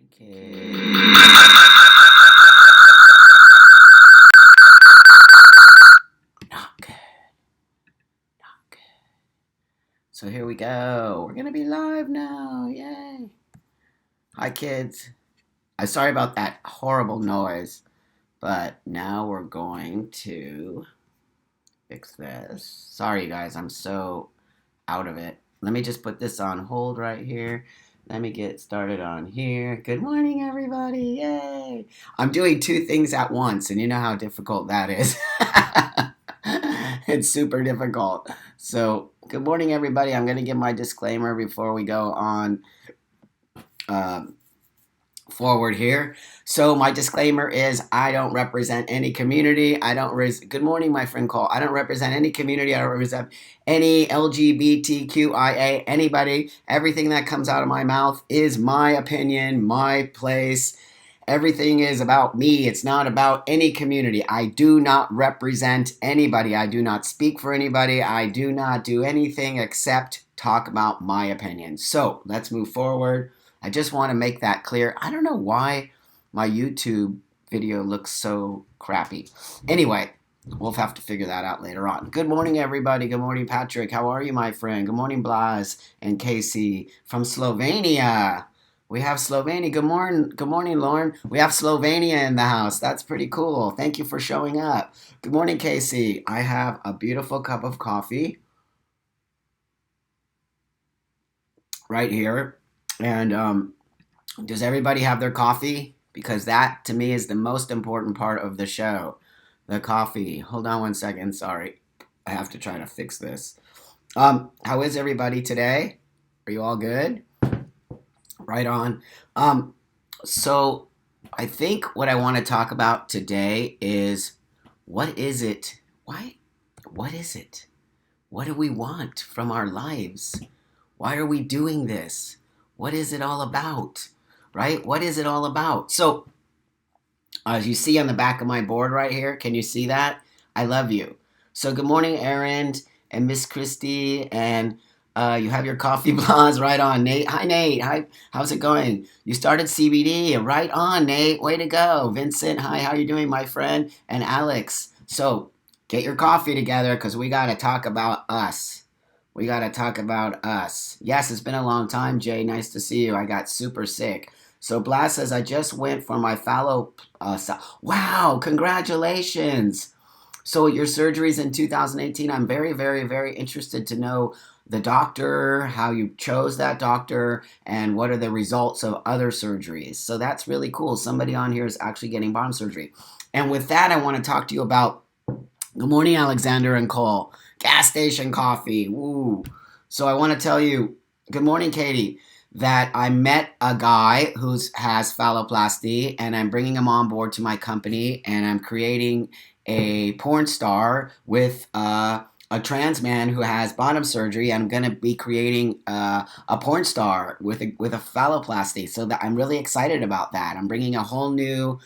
Okay. Not good. Not good. So here we go. We're gonna be live now. Yay. Hi kids. I'm sorry about that horrible noise, but now we're going to fix this. Sorry guys, I'm so out of it. Let me just put this on hold right here. Let me get started on here. Good morning, everybody. Yay. I'm doing two things at once, and you know how difficult that is. It's super difficult. So, good morning, everybody. I'm going to give my disclaimer before we go on uh, forward here. So my disclaimer is I don't represent any community. Good morning, my friend Cole. I don't represent any community. I don't represent any LGBTQIA anybody. Everything that comes out of my mouth is my opinion, my place. Everything is about me. It's not about any community. I do not represent anybody. I do not speak for anybody. I do not do anything except talk about my opinion. So let's move forward. I just want to make that clear. I don't know why my YouTube video looks so crappy. Anyway, we'll have to figure that out later on. Good morning, everybody. Good morning, Patrick. How are you, my friend? Good morning, Blas and Casey from Slovenia. We have Slovenia. Good morning, Lauren. We have Slovenia in the house. That's pretty cool. Thank you for showing up. Good morning, Casey. I have a beautiful cup of coffee right here. And does everybody have their coffee? Because that, to me, is the most important part of the show. The coffee. Hold on one second. Sorry. I have to try to fix this. How is everybody today? Are you all good? Right on. Um, so I think what I want to talk about today is what is it? Why? What is it? What do we want from our lives? Why are we doing this? What is it all about? Right? What is it all about? So, as you see on the back of my board right here, can you see that? I love you. So, good morning, Aaron and Miss Christie, and you have your coffee blahs right on, Nate. Hi, Nate. Hi, how's it going? You started CBD. Right on, Nate. Way to go, Vincent. Hi, how you doing, my friend? And Alex. So, get your coffee together because we got to talk about us. We got to talk about us. Yes, it's been a long time, Jay. Nice to see you. I got super sick. So Blas says, I just went for my fallow. Wow, congratulations. So your surgery's in 2018. I'm very, very, very interested to know the doctor, how you chose that doctor, and what are the results of other surgeries. So that's really cool. Somebody on here is actually getting bottom surgery. And with that, I want to talk to you about good morning, Alexander and Cole. Gas station coffee. Woo. So I want to tell you, good morning, Katie, that I met a guy who has phalloplasty and I'm bringing him on board to my company and I'm creating a porn star with a trans man who has bottom surgery. I'm going to be creating a porn star with a phalloplasty. So that I'm really excited about that. I'm bringing a whole new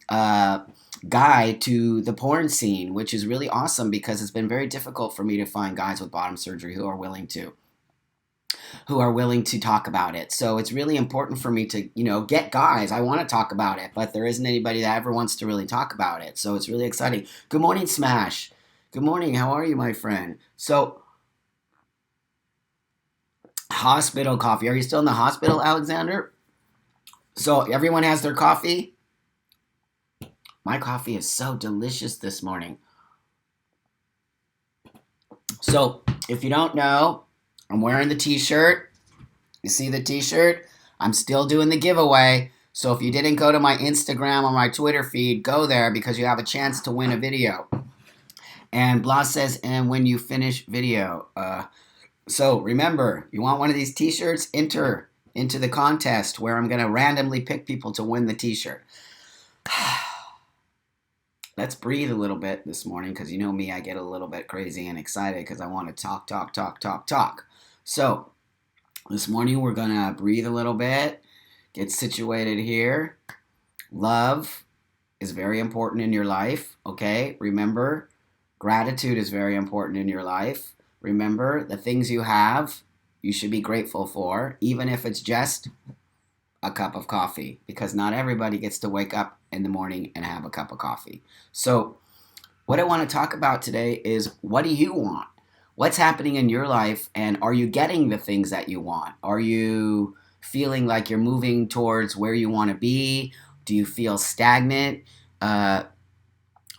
uh, guy to the porn scene, which is really awesome because it's been very difficult for me to find guys with bottom surgery who are willing to talk about it. So it's really important for me to, get guys. I want to talk about it, but there isn't anybody that ever wants to really talk about it. So it's really exciting. Good morning, Smash. Good morning. How are you, my friend? So, hospital coffee. Are you still in the hospital, Alexander? So everyone has their coffee? My coffee is so delicious this morning. So, if you don't know, I'm wearing the t-shirt. You see the t-shirt? I'm still doing the giveaway. So if you didn't go to my Instagram or my Twitter feed, go there because you have a chance to win a video. And Blas says, and when you finish video. So remember, you want one of these t-shirts? Enter into the contest where I'm going to randomly pick people to win the t-shirt. Let's breathe a little bit this morning because you know me, I get a little bit crazy and excited because I want to talk, talk, talk, talk, talk. So this morning we're going to breathe a little bit, get situated here. Love is very important in your life, okay? Remember, gratitude is very important in your life. Remember, the things you have, you should be grateful for, even if it's just a cup of coffee because not everybody gets to wake up in the morning and have a cup of coffee. So, what I want to talk about today is what do you want? What's happening in your life, and are you getting the things that you want? Are you feeling like you're moving towards where you want to be? Do you feel stagnant? Uh,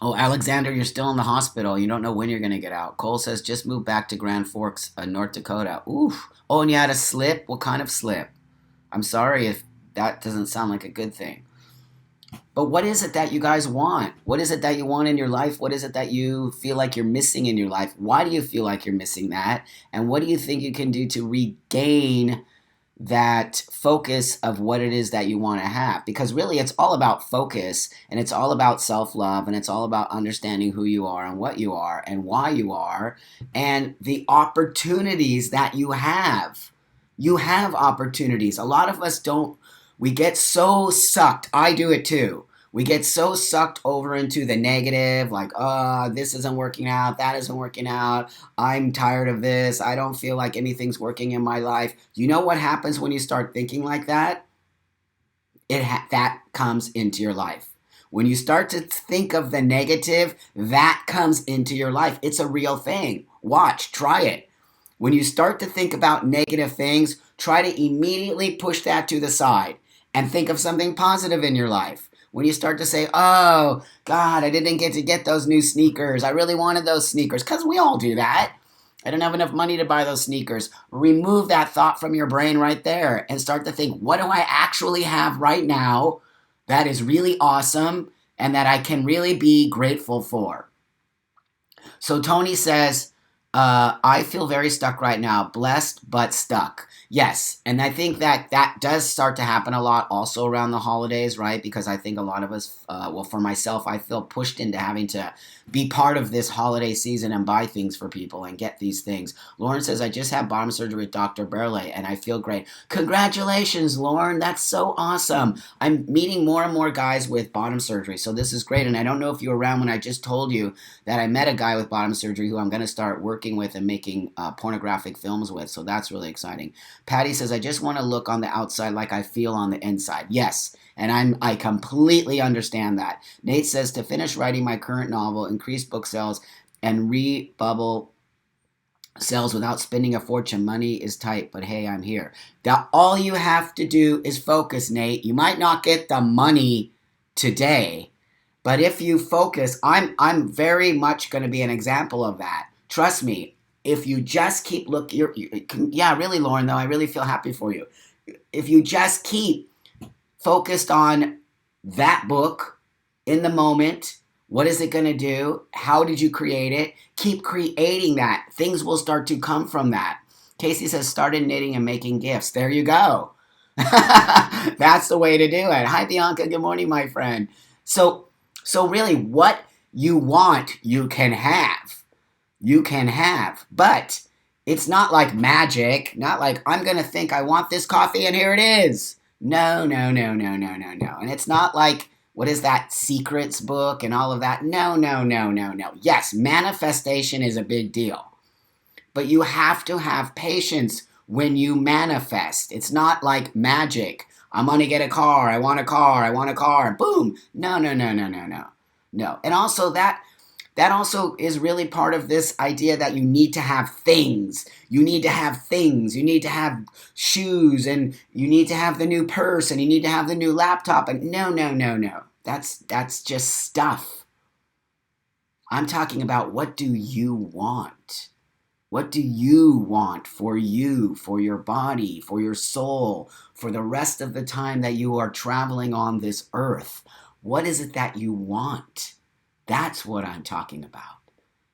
oh, Alexander, you're still in the hospital. You don't know when you're going to get out. Cole says, just moved back to Grand Forks, North Dakota. Oof. Oh, and you had a slip? What kind of slip? I'm sorry if that doesn't sound like a good thing. But what is it that you guys want? What is it that you want in your life? What is it that you feel like you're missing in your life? Why do you feel like you're missing that? And what do you think you can do to regain that focus of what it is that you want to have? Because really, it's all about focus, and it's all about self-love, and it's all about understanding who you are and what you are and why you are and the opportunities that you have. You have opportunities. A lot of us don't. We get so sucked. I do it too. We get so sucked over into the negative, like, oh, this isn't working out, that isn't working out, I'm tired of this, I don't feel like anything's working in my life. You know what happens when you start thinking like that? That comes into your life. When you start to think of the negative, that comes into your life. It's a real thing. Watch, try it. When you start to think about negative things, try to immediately push that to the side and think of something positive in your life. When you start to say, oh, God, I didn't get to get those new sneakers. I really wanted those sneakers. Because we all do that. I don't have enough money to buy those sneakers. Remove that thought from your brain right there and start to think, what do I actually have right now that is really awesome and that I can really be grateful for? So Tony says, I feel very stuck right now. Blessed, but stuck. Yes, and I think that does start to happen a lot also around the holidays, right? Because I think a lot of us, well, for myself, I feel pushed into having to be part of this holiday season and buy things for people and get these things. Lauren says, I just had bottom surgery with Dr. Burley, and I feel great. Congratulations, Lauren. That's so awesome. I'm meeting more and more guys with bottom surgery, so this is great. And I don't know if you were around when I just told you that I met a guy with bottom surgery who I'm going to start working with and making pornographic films with, so that's really exciting. Patty says, I just want to look on the outside like I feel on the inside. Yes, and I completely understand that. Nate says, to finish writing my current novel, increase book sales, and rebubble sales without spending a fortune. Money is tight, but hey, I'm here. Now, all you have to do is focus, Nate. You might not get the money today, but if you focus, I'm very much going to be an example of that. Trust me. If you just keep looking, yeah, really, Lauren, though, I really feel happy for you. If you just keep focused on that book in the moment, what is it going to do? How did you create it? Keep creating that. Things will start to come from that. Casey says, started knitting and making gifts. There you go. That's the way to do it. Hi, Bianca. Good morning, my friend. So really, what you want, you can have. You can have, but it's not like magic, not like I'm going to think I want this coffee and here it is. No. And it's not like, what is that Secrets book and all of that? No. Yes, manifestation is a big deal, but you have to have patience when you manifest. It's not like magic. I'm going to get a car. I want a car. Boom. No. No. And also that also is really part of this idea that you need to have things. You need to have things. You need to have shoes, and you need to have the new purse, and you need to have the new laptop. And no. That's just stuff. I'm talking about, what do you want? What do you want for you, for your body, for your soul, for the rest of the time that you are traveling on this earth? What is it that you want? That's what I'm talking about.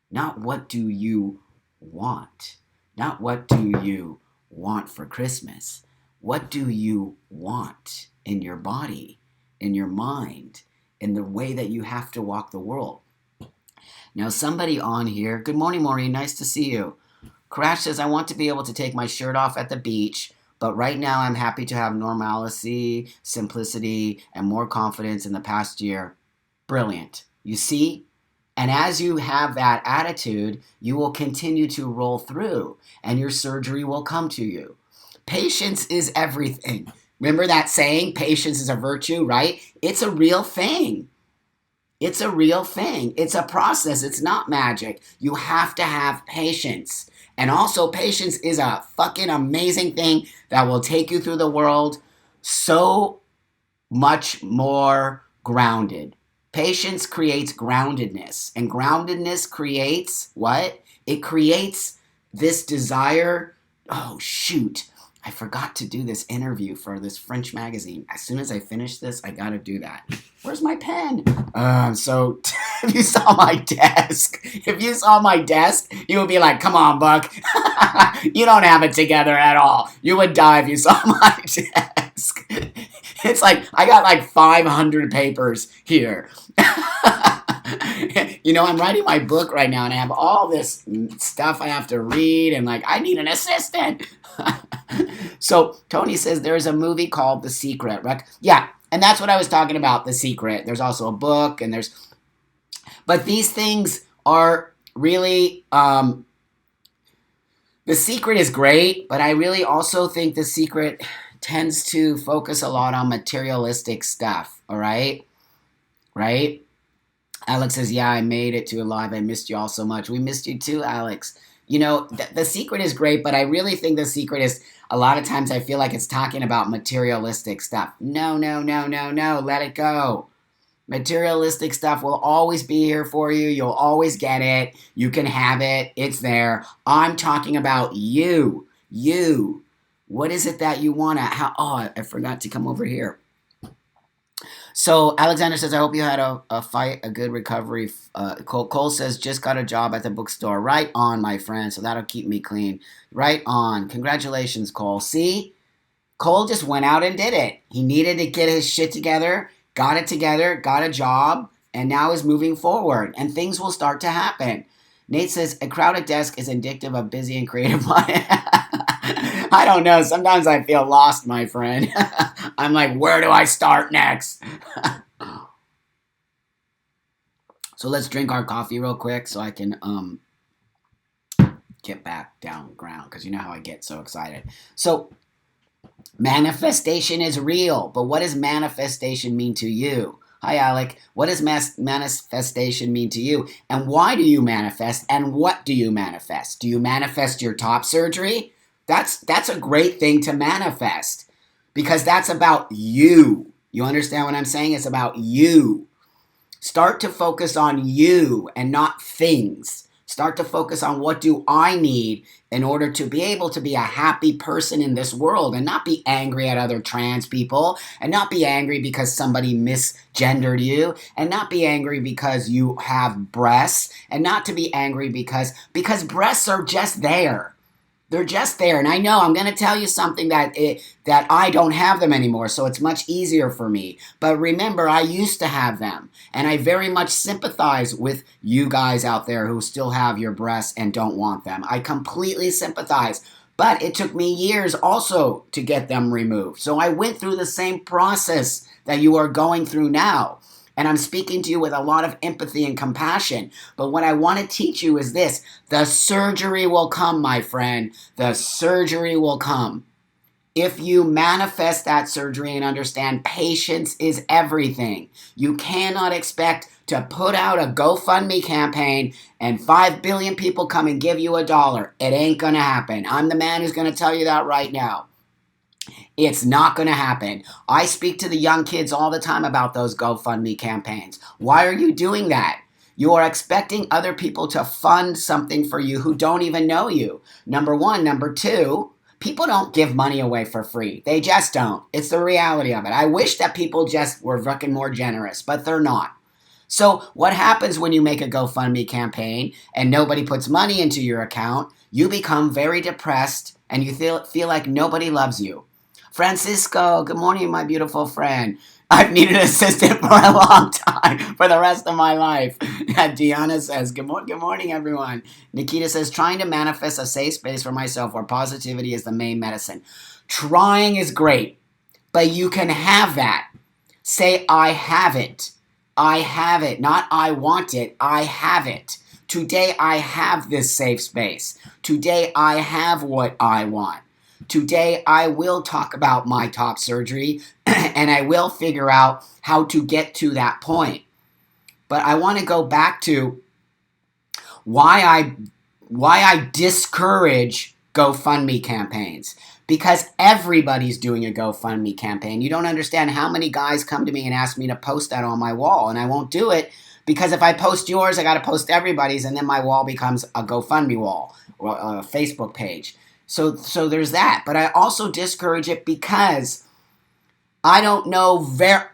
Not what do you want. Not what do you want for Christmas. What do you want in your body, in your mind, in the way that you have to walk the world? Now, somebody on here, good morning, Maureen, nice to see you. Crash says, I want to be able to take my shirt off at the beach, but right now I'm happy to have normalcy, simplicity, and more confidence in the past year. Brilliant. You see? And as you have that attitude, you will continue to roll through, and your surgery will come to you. Patience is everything. Remember that saying, patience is a virtue, right? It's a real thing. It's a real thing. It's a process. It's not magic. You have to have patience. And also, patience is a fucking amazing thing that will take you through the world so much more grounded. Patience creates groundedness. And groundedness creates what? It creates this desire. Oh, shoot. I forgot to do this interview for this French magazine. As soon as I finish this, I gotta do that. Where's my pen? So if you saw my desk, you would be like, come on, Buck. You don't have it together at all. You would die if you saw my desk. It's like, I got like 500 papers here. I'm writing my book right now and I have all this stuff I have to read and like, I need an assistant. So Tony says there's a movie called The Secret. Yeah, and that's what I was talking about, The Secret. There's also a book but these things are really, The Secret is great, but I really also think The Secret tends to focus a lot on materialistic stuff, all right? Right? Alex says, yeah, I made it to a live. I missed you all so much. We missed you too, Alex. The Secret is great, but I really think The Secret is, a lot of times I feel like it's talking about materialistic stuff. No, let it go. Materialistic stuff will always be here for you. You'll always get it. You can have it. It's there. I'm talking about you. You. What is it that you want to... I forgot to come over here. So Alexander says, I hope you had a good recovery. Cole says, just got a job at the bookstore. Right on, my friend. So that'll keep me clean. Right on. Congratulations, Cole. See? Cole just went out and did it. He needed to get his shit together, got it together, got a job, and now is moving forward. And things will start to happen. Nate says, a crowded desk is indicative of busy and creative mind. I don't know. Sometimes I feel lost, my friend. I'm like, where do I start next? So let's drink our coffee real quick so I can get back down ground, because you know how I get so excited. So manifestation is real, but what does manifestation mean to you? Hi, Alec. What does manifestation mean to you? And why do you manifest? And what do you manifest? Do you manifest your top surgery? That's a great thing to manifest, because that's about you. You understand what I'm saying? It's about you. Start to focus on you and not things. Start to focus on, what do I need in order to be able to be a happy person in this world, and not be angry at other trans people, and not be angry because somebody misgendered you, and not be angry because you have breasts, and not to be angry because breasts are just there. They're just there. And I know I'm going to tell you something that I don't have them anymore, so it's much easier for me. But remember, I used to have them. And I very much sympathize with you guys out there who still have your breasts and don't want them. I completely sympathize. But it took me years also to get them removed. So I went through the same process that you are going through now. And I'm speaking to you with a lot of empathy and compassion. But what I want to teach you is this. The surgery will come, my friend. The surgery will come. If you manifest that surgery and understand patience is everything, you cannot expect to put out a GoFundMe campaign and 5 billion people come and give you $1. It ain't going to happen. I'm the man who's going to tell you that right now. It's not going to happen. I speak to the young kids all the time about those GoFundMe campaigns. Why are you doing that? You are expecting other people to fund something for you who don't even know you. Number one. Number two, people don't give money away for free. They just don't. It's the reality of it. I wish that people just were fucking more generous, but they're not. So what happens when you make a GoFundMe campaign and nobody puts money into your account? You become very depressed and you feel like nobody loves you. Francisco, good morning, my beautiful friend. I've needed an assistant for a long time, for the rest of my life. Deanna says, good morning, everyone. Nikita says, trying to manifest a safe space for myself where positivity is the main medicine. Trying is great, but you can have that. Say, I have it. I have it. Not I want it. I have it. Today I have this safe space. Today I have what I want. Today, I will talk about my top surgery and I will figure out how to get to that point. But I want to go back to why I discourage GoFundMe campaigns. Because everybody's doing a GoFundMe campaign. You don't understand how many guys come to me and ask me to post that on my wall, and I won't do it because if I post yours, I got to post everybody's, and then my wall becomes a GoFundMe wall or a Facebook page. So there's that. But I also discourage it because I don't know,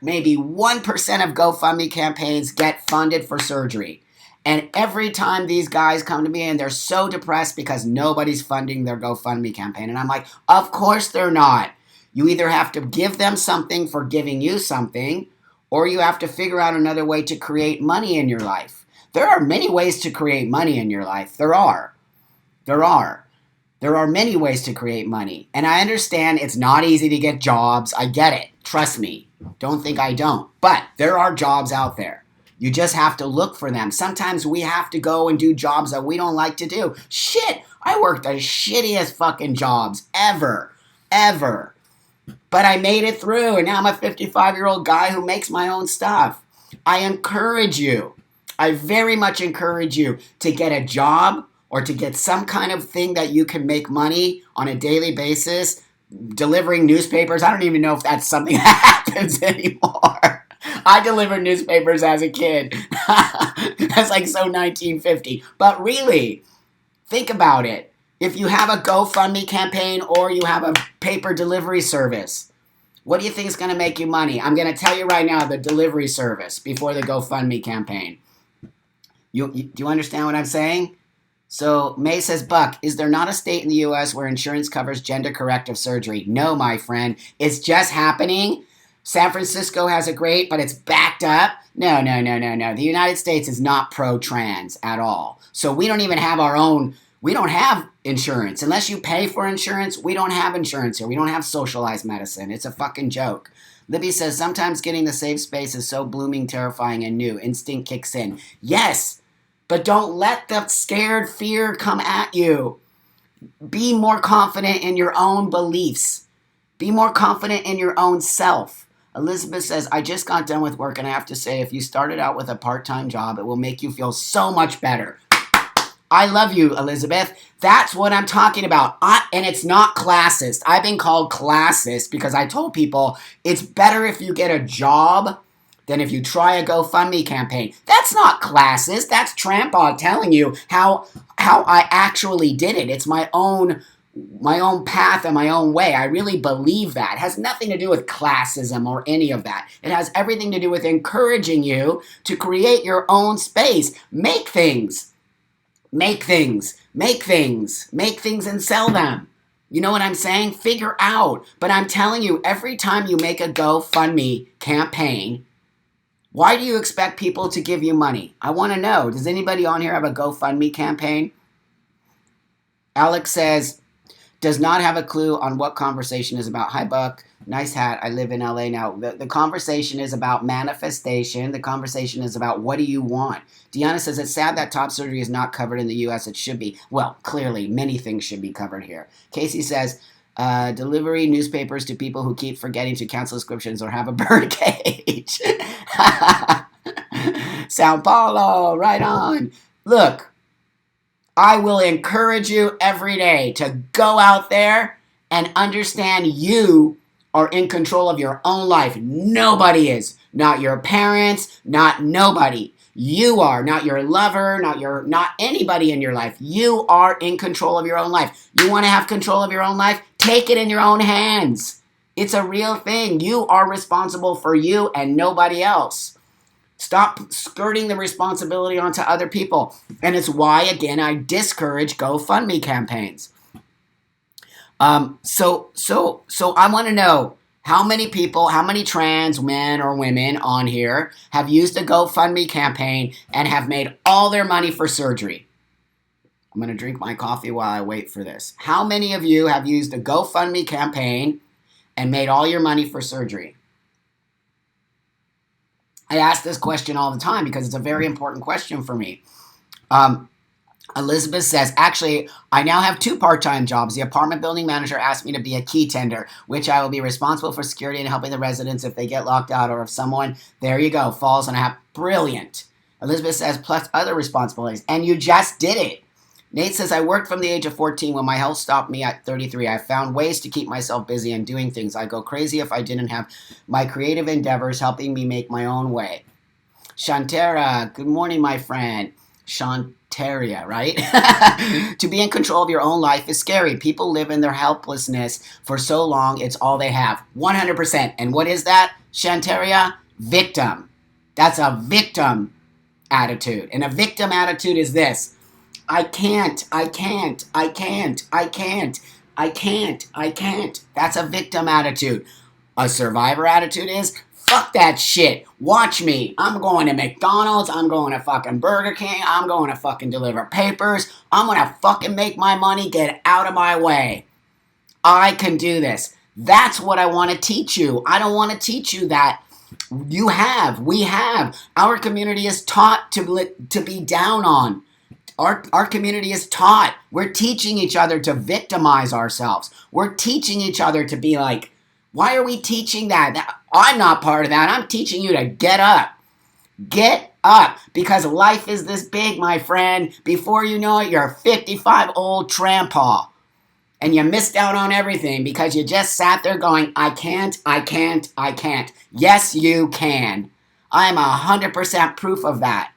maybe 1% of GoFundMe campaigns get funded for surgery. And every time these guys come to me and they're so depressed because nobody's funding their GoFundMe campaign. And I'm like, of course they're not. You either have to give them something for giving you something, or you have to figure out another way to create money in your life. There are many ways to create money in your life. There are. There are many ways to create money. And I understand it's not easy to get jobs. I get it. Trust me. Don't think I don't. But there are jobs out there. You just have to look for them. Sometimes we have to go and do jobs that we don't like to do. Shit, I worked the shittiest fucking jobs ever. But I made it through, and now I'm a 55-year-old guy who makes my own stuff. I encourage you. I very much encourage you to get a job or to get some kind of thing that you can make money on a daily basis. Delivering newspapers, I don't even know if that's something that happens anymore. I delivered newspapers as a kid. That's like so 1950. But really, think about it. If you have a GoFundMe campaign or you have a paper delivery service, what do you think is going to make you money? I'm going to tell you right now, the delivery service before the GoFundMe campaign. Do you understand what I'm saying? So May says, Buck, is there not a state in the U.S. where insurance covers gender corrective surgery? No, my friend. It's just happening. San Francisco has a great, but it's backed up. No. The United States is not pro-trans at all. So we don't even have our own, we don't have insurance. Unless you pay for insurance, we don't have insurance here. We don't have socialized medicine. It's a fucking joke. Libby says, sometimes getting the safe space is so blooming, terrifying, and new. Instinct kicks in. Yes, but don't let the scared fear come at you. Be more confident in your own beliefs. Be more confident in your own self. Elizabeth says, I just got done with work and I have to say, if you started out with a part-time job, it will make you feel so much better. I love you, Elizabeth. That's what I'm talking about. And it's not classist. I've been called classist because I told people it's better if you get a job than if you try a GoFundMe campaign. That's not classist. That's Trampod telling you how I actually did it. It's my own path and my own way. I really believe that. It has nothing to do with classism or any of that. It has everything to do with encouraging you to create your own space. Make things and sell them. You know what I'm saying? Figure out. But I'm telling you, every time you make a GoFundMe campaign, why do you expect people to give you money? I want to know. Does anybody on here have a GoFundMe campaign? Alex says, does not have a clue on what conversation is about. Hi, Buck. Nice hat. I live in LA now. The conversation is about manifestation. The conversation is about what do you want. Deanna says, it's sad that top surgery is not covered in the U.S. It should be. Well, clearly, many things should be covered here. Casey says, delivery newspapers to people who keep forgetting to cancel subscriptions or have a bird cage. Sao Paulo, right on. Look, I will encourage you every day to go out there and understand you are in control of your own life. Nobody is. Not your parents, not nobody. You are, not your lover, not anybody in your life. You are in control of your own life. You want to have control of your own life? Take it in your own hands. It's a real thing. You are responsible for you and nobody else. Stop skirting the responsibility onto other people. And it's why, again, I discourage GoFundMe campaigns. So I want to know how many people, how many trans men or women on here have used a GoFundMe campaign and have made all their money for surgery. I'm going to drink my coffee while I wait for this. How many of you have used a GoFundMe campaign and made all your money for surgery? I ask this question all the time because it's a very important question for me. Elizabeth says, actually, I now have 2 part-time jobs. The apartment building manager asked me to be a key tender, which I will be responsible for security and helping the residents if they get locked out or if someone, there you go, falls on a hat. Brilliant. Elizabeth says, plus other responsibilities. And you just did it. Nate says, I worked from the age of 14 when my health stopped me at 33. I found ways to keep myself busy and doing things. I'd go crazy if I didn't have my creative endeavors helping me make my own way. Shantara, good morning, my friend. Shantaria, right? To be in control of your own life is scary. People live in their helplessness for so long, it's all they have. 100%. And what is that, Shantaria? Victim. That's a victim attitude. And a victim attitude is this. I can't. That's a victim attitude. A survivor attitude is, fuck that shit. Watch me. I'm going to McDonald's. I'm going to fucking Burger King. I'm going to fucking deliver papers. I'm going to fucking make my money. Get out of my way. I can do this. That's what I want to teach you. I don't want to teach you that. We have. Our community is taught to be down on. Our community is taught. We're teaching each other to victimize ourselves. We're teaching each other to be like, why are we teaching that? I'm not part of that. I'm teaching you to get up. Get up. Because life is this big, my friend. Before you know it, you're a 55 old trampa. And you missed out on everything because you just sat there going, I can't. Yes, you can. I'm 100% proof of that.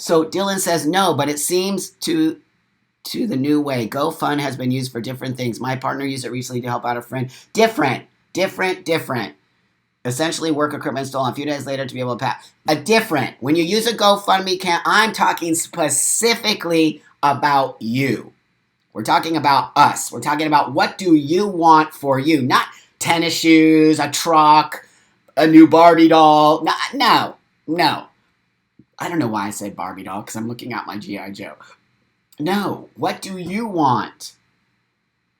So Dylan says no, but it seems to the new way. GoFund has been used for different things. My partner used it recently to help out a friend. Different. Essentially, work equipment stolen a few days later to be able to pay. When you use a GoFundMe I'm talking specifically about you. We're talking about us. We're talking about what do you want for you. Not tennis shoes, a truck, a new Barbie doll. No. I don't know why I said Barbie doll, because I'm looking at my G.I. Joe. No. What do you want?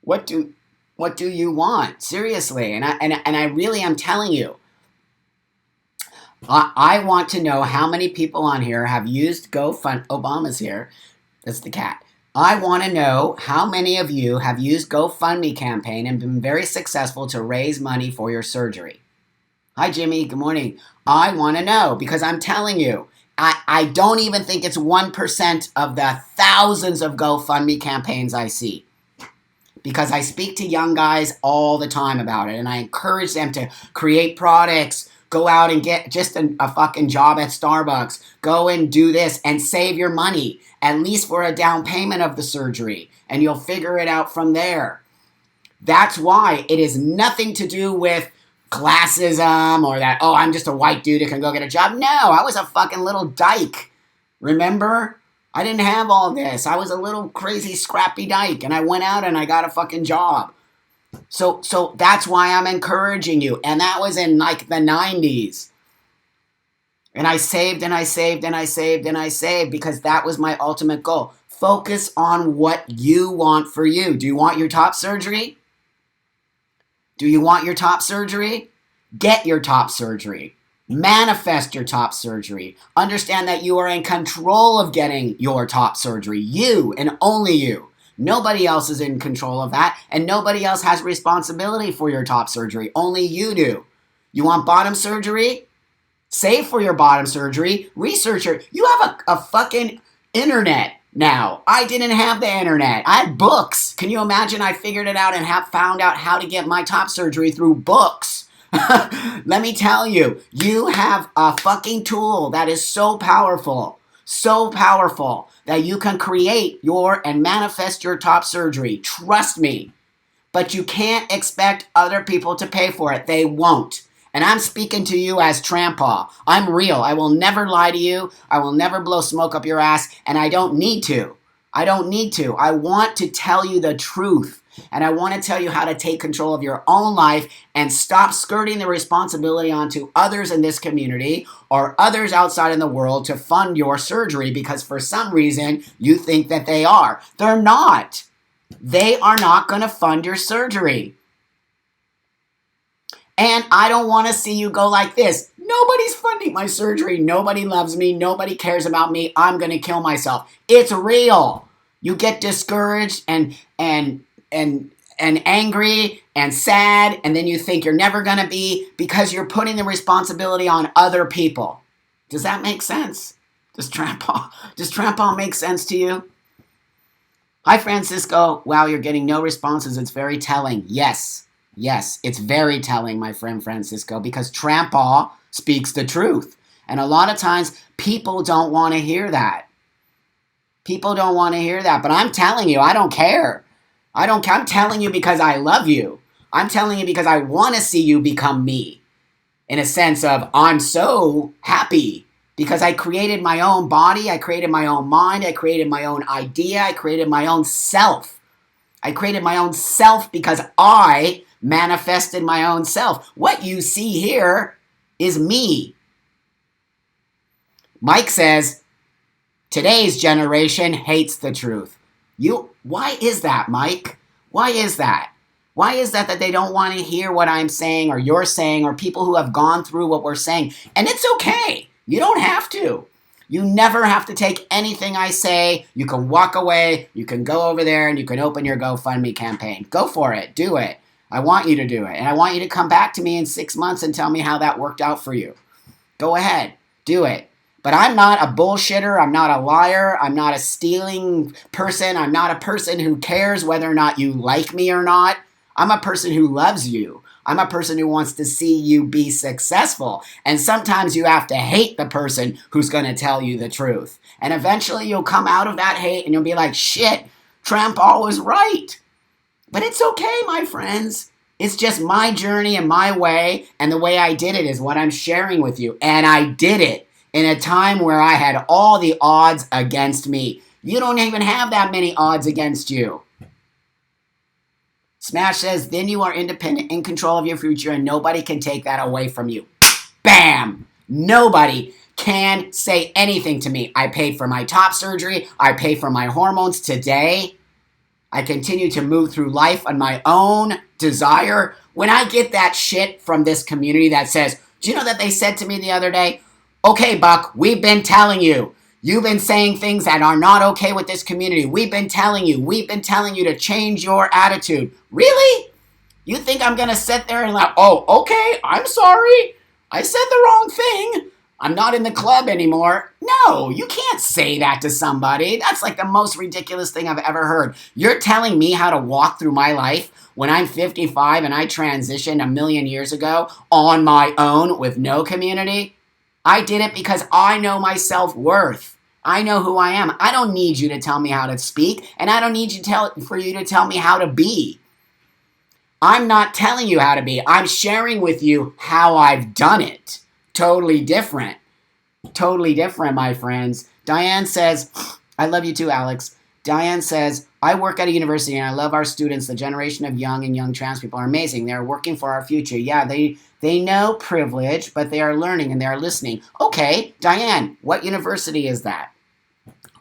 What do you want? Seriously. And I really am telling you. I want to know how many people on here have used GoFund. Obama's here. That's the cat. I want to know how many of you have used GoFundMe campaign and been very successful to raise money for your surgery. Hi, Jimmy. Good morning. I want to know because I'm telling you, I don't even think it's 1% of the thousands of GoFundMe campaigns I see. Because I speak to young guys all the time about it, and I encourage them to create products, go out and get just a fucking job at Starbucks, go and do this and save your money, at least for a down payment of the surgery, and you'll figure it out from there. That's why it is nothing to do with classism or that, oh, I'm just a white dude who can go get a job. No, I was a fucking little dyke. Remember? I didn't have all this. I was a little crazy scrappy dyke and I went out and I got a fucking job. So that's why I'm encouraging you. And that was in like the 90s. And I saved because that was my ultimate goal. Focus on what you want for you. Do you want your top surgery? Do you want your top surgery? Get your top surgery. Manifest your top surgery. Understand that you are in control of getting your top surgery. You and only you. Nobody else is in control of that, and nobody else has responsibility for your top surgery. Only you do. You want bottom surgery? Save for your bottom surgery. Researcher. You have a fucking internet now. I didn't have the internet. I had books. Can you imagine? I figured it out and found out how to get my top surgery through books. Let me tell you, you have a fucking tool that is so powerful that you can create and manifest your top surgery. Trust me. But you can't expect other people to pay for it. They won't. And I'm speaking to you as Trampaw. I'm real. I will never lie to you. I will never blow smoke up your ass. And I don't need to. I want to tell you the truth. And I want to tell you how to take control of your own life and stop skirting the responsibility onto others in this community or others outside in the world to fund your surgery because for some reason you think that they are. They're not. They are not going to fund your surgery. And I don't want to see you go like this. Nobody's funding my surgery. Nobody loves me. Nobody cares about me. I'm going to kill myself. It's real. You get discouraged and angry and sad, and then you think you're never going to be, because you're putting the responsibility on other people. Does that make sense? Does Trampa make sense to you? Hi, Francisco. Wow, you're getting no responses. It's very telling. Yes, it's very telling, my friend Francisco, because Trampa speaks the truth. And a lot of times, people don't want to hear that. People don't want to hear that. But I'm telling you, I don't care. I'm telling you because I love you. I'm telling you because I want to see you become me. In a sense of, I'm so happy because I created my own body. I created my own mind. I created my own idea. I created my own self. I created my own self because I manifested my own self. What you see here is me. Mike says, today's generation hates the truth. Why is that, Mike? Why is that? Why is that they don't want to hear what I'm saying or you're saying or people who have gone through what we're saying? And it's okay. You don't have to. You never have to take anything I say. You can walk away. You can go over there and you can open your GoFundMe campaign. Go for it. Do it. I want you to do it. And I want you to come back to me in 6 months and tell me how that worked out for you. Go ahead. Do it. But I'm not a bullshitter. I'm not a liar. I'm not a stealing person. I'm not a person who cares whether or not you like me or not. I'm a person who loves you. I'm a person who wants to see you be successful. And sometimes you have to hate the person who's going to tell you the truth. And eventually you'll come out of that hate and you'll be like, shit, Trampa was right. But it's okay, my friends. It's just my journey and my way. And the way I did it is what I'm sharing with you. And I did it in a time where I had all the odds against me. You don't even have that many odds against you. Smash says, then you are independent, in control of your future, and nobody can take that away from you. Bam! Nobody can say anything to me. I paid for my top surgery. I pay for my hormones today. I continue to move through life on my own desire. When I get that shit from this community that says, do you know that they said to me the other day, okay, Buck, we've been telling you. You've been saying things that are not okay with this community. We've been telling you to change your attitude. Really? You think I'm going to sit there and like, oh, okay, I'm sorry. I said the wrong thing. I'm not in the club anymore. No, you can't say that to somebody. That's like the most ridiculous thing I've ever heard. You're telling me how to walk through my life when I'm 55 and I transitioned a million years ago on my own with no community? I did it because I know my self-worth. I know who I am. I don't need you to tell me how to speak, and I don't need for you to tell me how to be. I'm not telling you how to be. I'm sharing with you how I've done it. Totally different. Totally different, my friends. Diane says, I love you too, Alex. Diane says, I work at a university and I love our students. The generation of young trans people are amazing. They're working for our future. Yeah, they know privilege, but they are learning and they are listening. Okay, Diane, what university is that?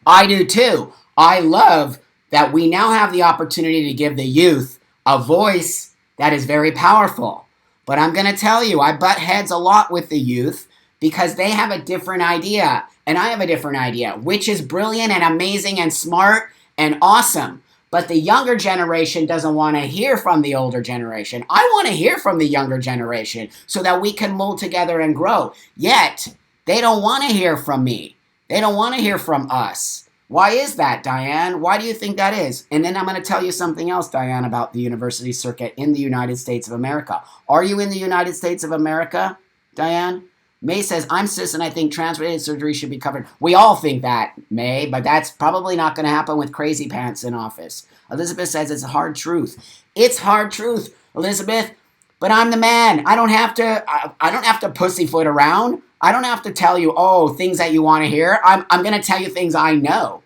I do too. I love that we now have the opportunity to give the youth a voice that is very powerful. But I'm going to tell you, I butt heads a lot with the youth because they have a different idea and I have a different idea, which is brilliant and amazing and smart and awesome. But the younger generation doesn't want to hear from the older generation. I want to hear from the younger generation so that we can mold together and grow. Yet, they don't want to hear from me. They don't want to hear from us. Why is that, Diane? Why do you think that is? And then I'm going to tell you something else, Diane, about the university circuit in the United States of America. Are you in the United States of America, Diane? May says, I'm cis and I think trans-related surgery should be covered. We all think that, May, but that's probably not going to happen with crazy pants in office. Elizabeth says it's a hard truth. It's hard truth, Elizabeth, but I'm the man. I don't have to pussyfoot around. I don't have to tell you, things that you want to hear. I'm going to tell you things I know.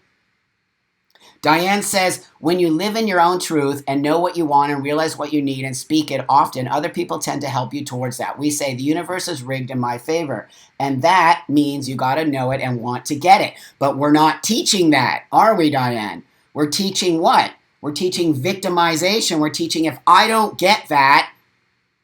Diane says, when you live in your own truth and know what you want and realize what you need and speak it often, other people tend to help you towards that. We say the universe is rigged in my favor. And that means you got to know it and want to get it. But we're not teaching that, are we, Diane? We're teaching what? We're teaching victimization. We're teaching if I don't get that,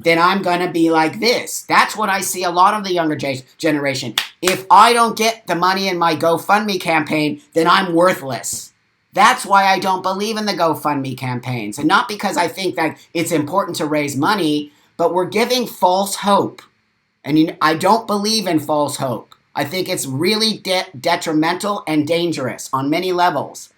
then I'm going to be like this. That's what I see a lot of the younger generation. If I don't get the money in my GoFundMe campaign, then I'm worthless. That's why I don't believe in the GoFundMe campaigns. And not because I think that it's important to raise money, but we're giving false hope. And I don't believe in false hope. I think it's really detrimental and dangerous on many levels.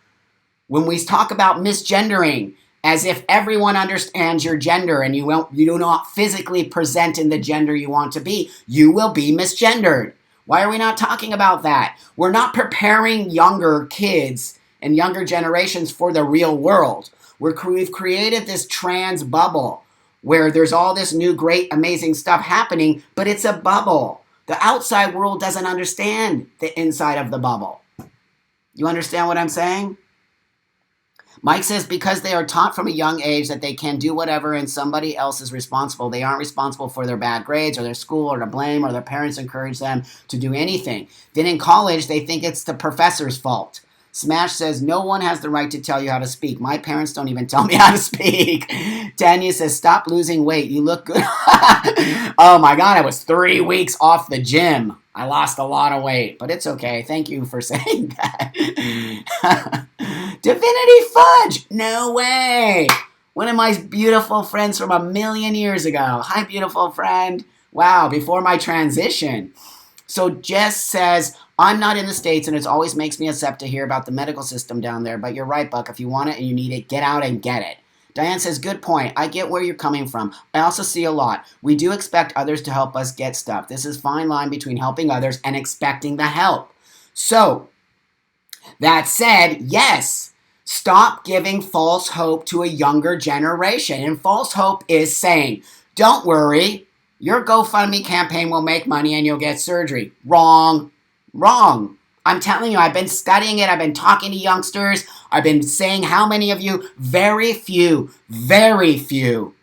When we talk about misgendering, as if everyone understands your gender and you do not physically present in the gender you want to be, you will be misgendered. Why are we not talking about that? We're not preparing younger kids and younger generations for the real world. We've created this trans bubble where there's all this new, great, amazing stuff happening, but it's a bubble. The outside world doesn't understand the inside of the bubble. You understand what I'm saying? Mike says because they are taught from a young age that they can do whatever and somebody else is responsible. They aren't responsible for their bad grades or their school or to blame or their parents encourage them to do anything. Then in college, they think it's the professor's fault. Smash says, no one has the right to tell you how to speak. My parents don't even tell me how to speak. Tanya says, stop losing weight. You look good. Oh my God, I was 3 weeks off the gym. I lost a lot of weight, but it's okay. Thank you for saying that. Divinity Fudge. No way. One of my beautiful friends from 1,000,000 years ago. Hi, beautiful friend. Wow, before my transition. So Jess says, I'm not in the States, and it always makes me upset to hear about the medical system down there. But you're right, Buck. If you want it and you need it, get out and get it. Diane says, good point. I get where you're coming from. I also see a lot. We do expect others to help us get stuff. This is a fine line between helping others and expecting the help. So, that said, yes, stop giving false hope to a younger generation. And false hope is saying, don't worry, your GoFundMe campaign will make money and you'll get surgery. Wrong. Wrong. I'm telling you, I've been studying it. I've been talking to youngsters. I've been saying how many of you, very few, very few,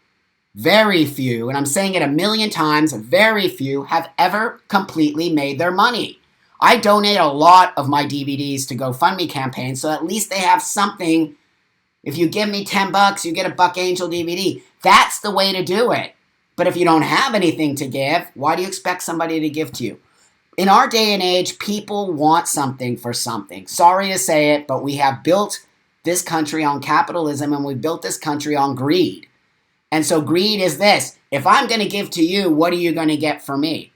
very few, and I'm saying it 1,000,000 times, very few have ever completely made their money. I donate a lot of my DVDs to GoFundMe campaigns, so at least they have something. If you give me $10, you get a Buck Angel DVD. That's the way to do it. But if you don't have anything to give, why do you expect somebody to give to you? In our day and age, people want something for something. Sorry to say it, but we have built this country on capitalism and we built this country on greed. And so greed is this. If I'm going to give to you, what are you going to get for me?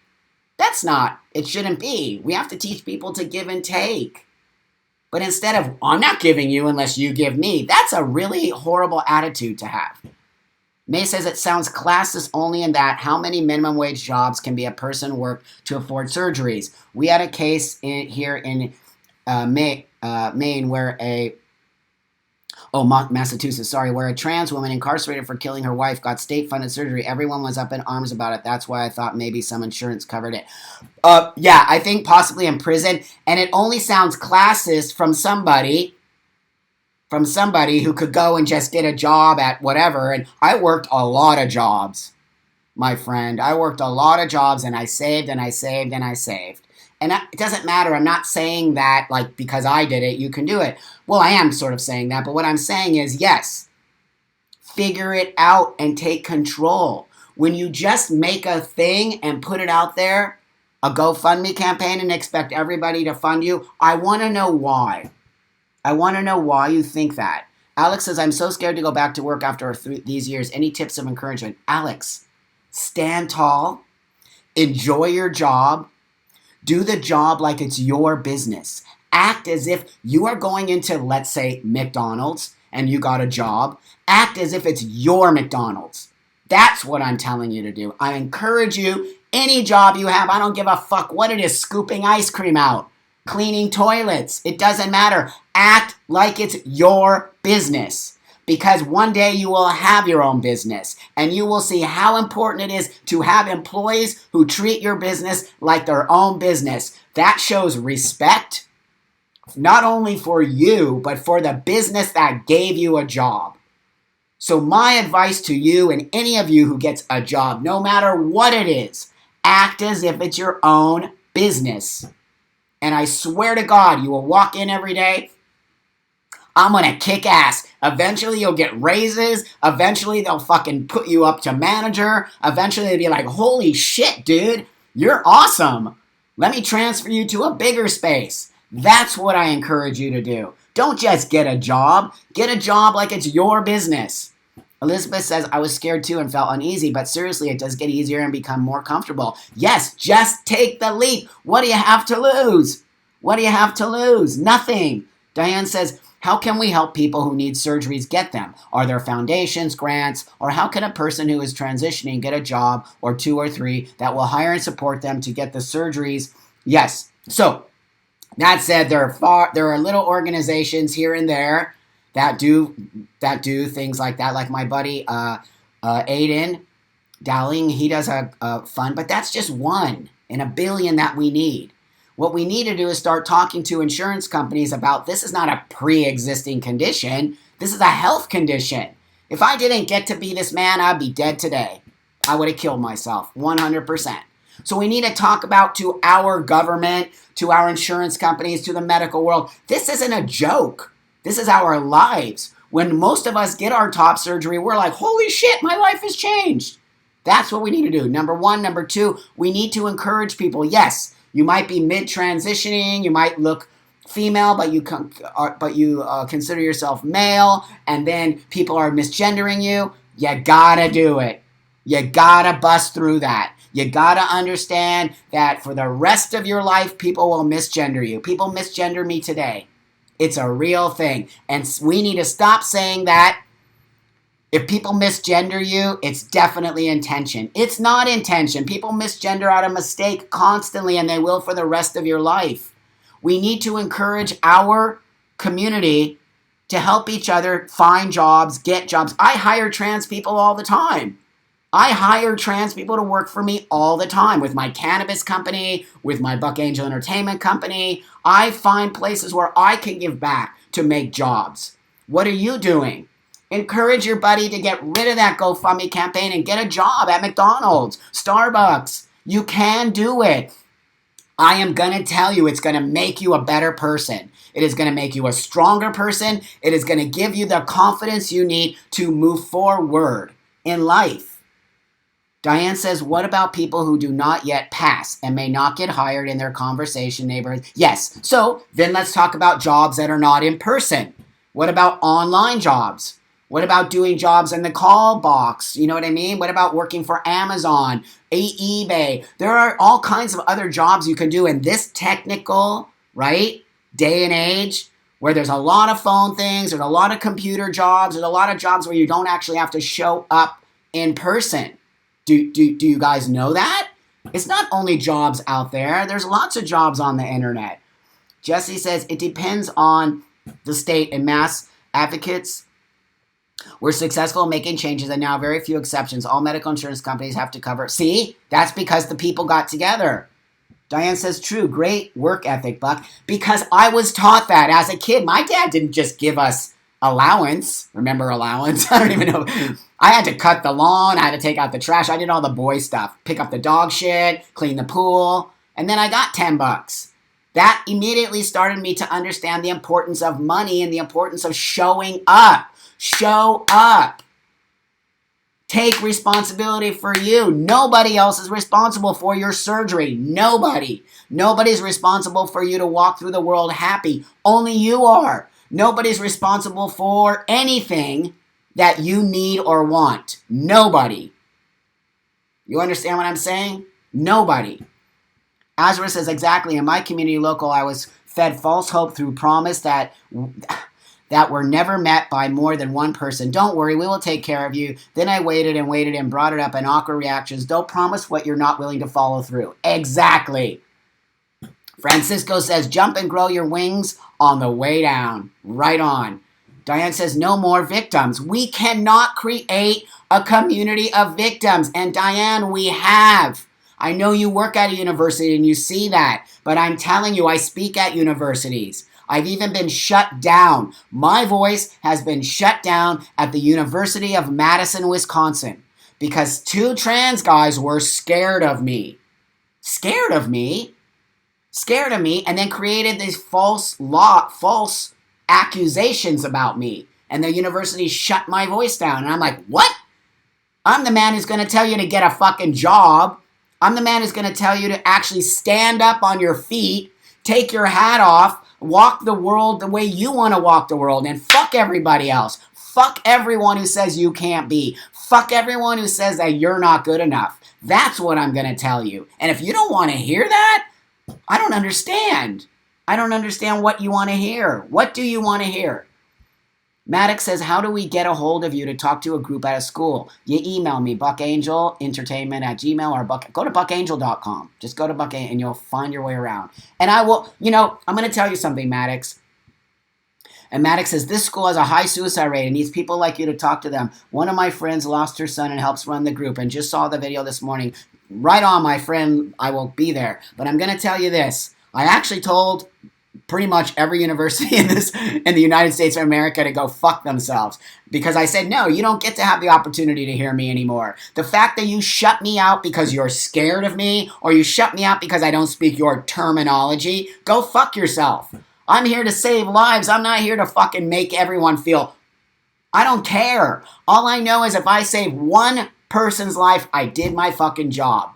That's not, it shouldn't be. We have to teach people to give and take. But instead of, I'm not giving you unless you give me, that's a really horrible attitude to have. May says it sounds classist only in that how many minimum wage jobs can be a person work to afford surgeries. We had a case here in Maine where Massachusetts, where a trans woman incarcerated for killing her wife got state-funded surgery. Everyone was up in arms about it. That's why I thought maybe some insurance covered it. Yeah, I think possibly in prison. And it only sounds classist from somebody who could go and just get a job at whatever. And I worked a lot of jobs, my friend. I worked a lot of jobs and I saved and I saved and I saved. And it doesn't matter. I'm not saying that like because I did it, you can do it. Well, I am sort of saying that. But what I'm saying is, yes, figure it out and take control. When you just make a thing and put it out there, a GoFundMe campaign, and expect everybody to fund you, I want to know why. I want to know why you think that. Alex says, I'm so scared to go back to work after these years. Any tips of encouragement? Alex, stand tall. Enjoy your job. Do the job like it's your business. Act as if you are going into, let's say, McDonald's and you got a job. Act as if it's your McDonald's. That's what I'm telling you to do. I encourage you, any job you have, I don't give a fuck what it is, scooping ice cream out, cleaning toilets. It doesn't matter. Act like it's your business. Because one day you will have your own business and you will see how important it is to have employees who treat your business like their own business. That shows respect, not only for you, but for the business that gave you a job. So my advice to you and any of you who gets a job, no matter what it is, act as if it's your own business. And I swear to God, you will walk in every day. I'm gonna kick ass. Eventually you'll get raises. Eventually they'll fucking put you up to manager. Eventually they'll be like, holy shit, dude, you're awesome. Let me transfer you to a bigger space. That's what I encourage you to do. Don't just get a job. Get a job like it's your business. Elizabeth says, I was scared too and felt uneasy, but seriously, it does get easier and become more comfortable. Yes, just take the leap. What do you have to lose? What do you have to lose? Nothing. Diane says, how can we help people who need surgeries get them? Are there foundations, grants, or how can a person who is transitioning get a job or 2 or 3 that will hire and support them to get the surgeries? Yes. So, that said, there are little organizations here and there that do things like that, like my buddy Aiden Dowling, he does a fund, but that's just one in a billion that we need. What we need to do is start talking to insurance companies about this is not a pre-existing condition. This is a health condition. If I didn't get to be this man, I'd be dead today. I would have killed myself, 100%. So we need to talk about to our government, to our insurance companies, to the medical world. This isn't a joke. This is our lives. When most of us get our top surgery, we're like, holy shit, my life has changed. That's what we need to do. Number 1. Number 2, we need to encourage people. Yes, you might be mid-transitioning. You might look female, but you consider yourself male, and then people are misgendering you. You gotta do it. You gotta bust through that. You gotta understand that for the rest of your life, people will misgender you. People misgender me today. It's a real thing. And we need to stop saying that. If people misgender you, it's definitely intention. It's not intention. People misgender out of mistake constantly, and they will for the rest of your life. We need to encourage our community to help each other find jobs, get jobs. I hire trans people all the time. I hire trans people to work for me all the time with my cannabis company, with my Buck Angel Entertainment company. I find places where I can give back to make jobs. What are you doing? Encourage your buddy to get rid of that GoFundMe campaign and get a job at McDonald's, Starbucks. You can do it. I am going to tell you it's going to make you a better person. It is going to make you a stronger person. It is going to give you the confidence you need to move forward in life. Diane says, what about people who do not yet pass and may not get hired in their conversation neighborhoods? Yes. So then let's talk about jobs that are not in person. What about online jobs? What about doing jobs in the call box? You know what I mean? What about working for Amazon, eBay? There are all kinds of other jobs you can do in this technical, right, day and age where there's a lot of phone things, there's a lot of computer jobs, there's a lot of jobs where you don't actually have to show up in person. Do you guys know that? It's not only jobs out there. There's lots of jobs on the internet. Jesse says, it depends on the state, and mass advocates were successful in making changes, and now very few exceptions. All medical insurance companies have to cover. See? That's because the people got together. Diane says, true. Great work ethic, Buck. Because I was taught that as a kid. My dad didn't just give us allowance. Remember allowance? I don't even know. I had to cut the lawn. I had to take out the trash. I did all the boy stuff. Pick up the dog shit, clean the pool. And then I got $10. That immediately started me to understand the importance of money and the importance of showing up. Show up. Take responsibility for you. Nobody else is responsible for your surgery. Nobody. Nobody's responsible for you to walk through the world happy. Only you are. Nobody's responsible for anything that you need or want. Nobody. You understand what I'm saying? Nobody. Azra says, exactly. In my community local, I was fed false hope through promise that were never met by more than one person. Don't worry, we will take care of you. Then I waited and brought it up in awkward reactions. Don't promise what you're not willing to follow through. Exactly. Francisco says, jump and grow your wings on the way down. Right on. Diane says, no more victims. We cannot create a community of victims. And Diane, we have. I know you work at a university and you see that. But I'm telling you, I speak at universities. I've even been shut down. My voice has been shut down at the University of Madison, Wisconsin, because 2 trans guys were scared of me. Scared of me, and then created this false accusations about me. And the university shut my voice down. And I'm like, what? I'm the man who's going to tell you to get a fucking job. I'm the man who's going to tell you to actually stand up on your feet, take your hat off, walk the world the way you want to walk the world, and fuck everybody else. Fuck everyone who says you can't be. Fuck everyone who says that you're not good enough. That's what I'm going to tell you. And if you don't want to hear that, I don't understand. I don't understand what you want to hear. What do you want to hear? Maddox says, how do we get a hold of you to talk to a group at a school? You email me, buckangelentertainment@gmail or go to buckangel.com. Just go to Buckangel and you'll find your way around. And I will, I'm going to tell you something, Maddox. And Maddox says, this school has a high suicide rate and needs people like you to talk to them. One of my friends lost her son and helps run the group and just saw the video this morning. Right on, my friend. I will be there. But I'm going to tell you this. I actually told pretty much every university in the United States of America to go fuck themselves. Because I said, no, you don't get to have the opportunity to hear me anymore. The fact that you shut me out because you're scared of me, or you shut me out because I don't speak your terminology, go fuck yourself. I'm here to save lives. I'm not here to fucking make everyone feel... I don't care. All I know is if I save one person's life, I did my fucking job.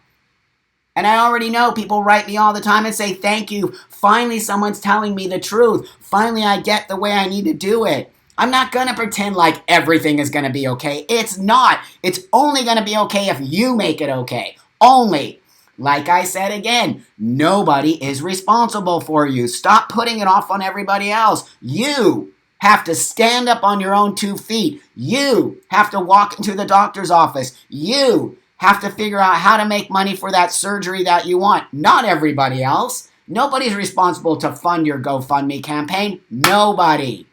And I already know people write me all the time and say, thank you. Finally, someone's telling me the truth. Finally, I get the way I need to do it. I'm not going to pretend like everything is going to be okay. It's not. It's only going to be okay if you make it okay. Only. Like I said again, nobody is responsible for you. Stop putting it off on everybody else. You have to stand up on your own 2 feet. You have to walk into the doctor's office. You have to figure out how to make money for that surgery that you want. Not everybody else. Nobody's responsible to fund your GoFundMe campaign. Nobody.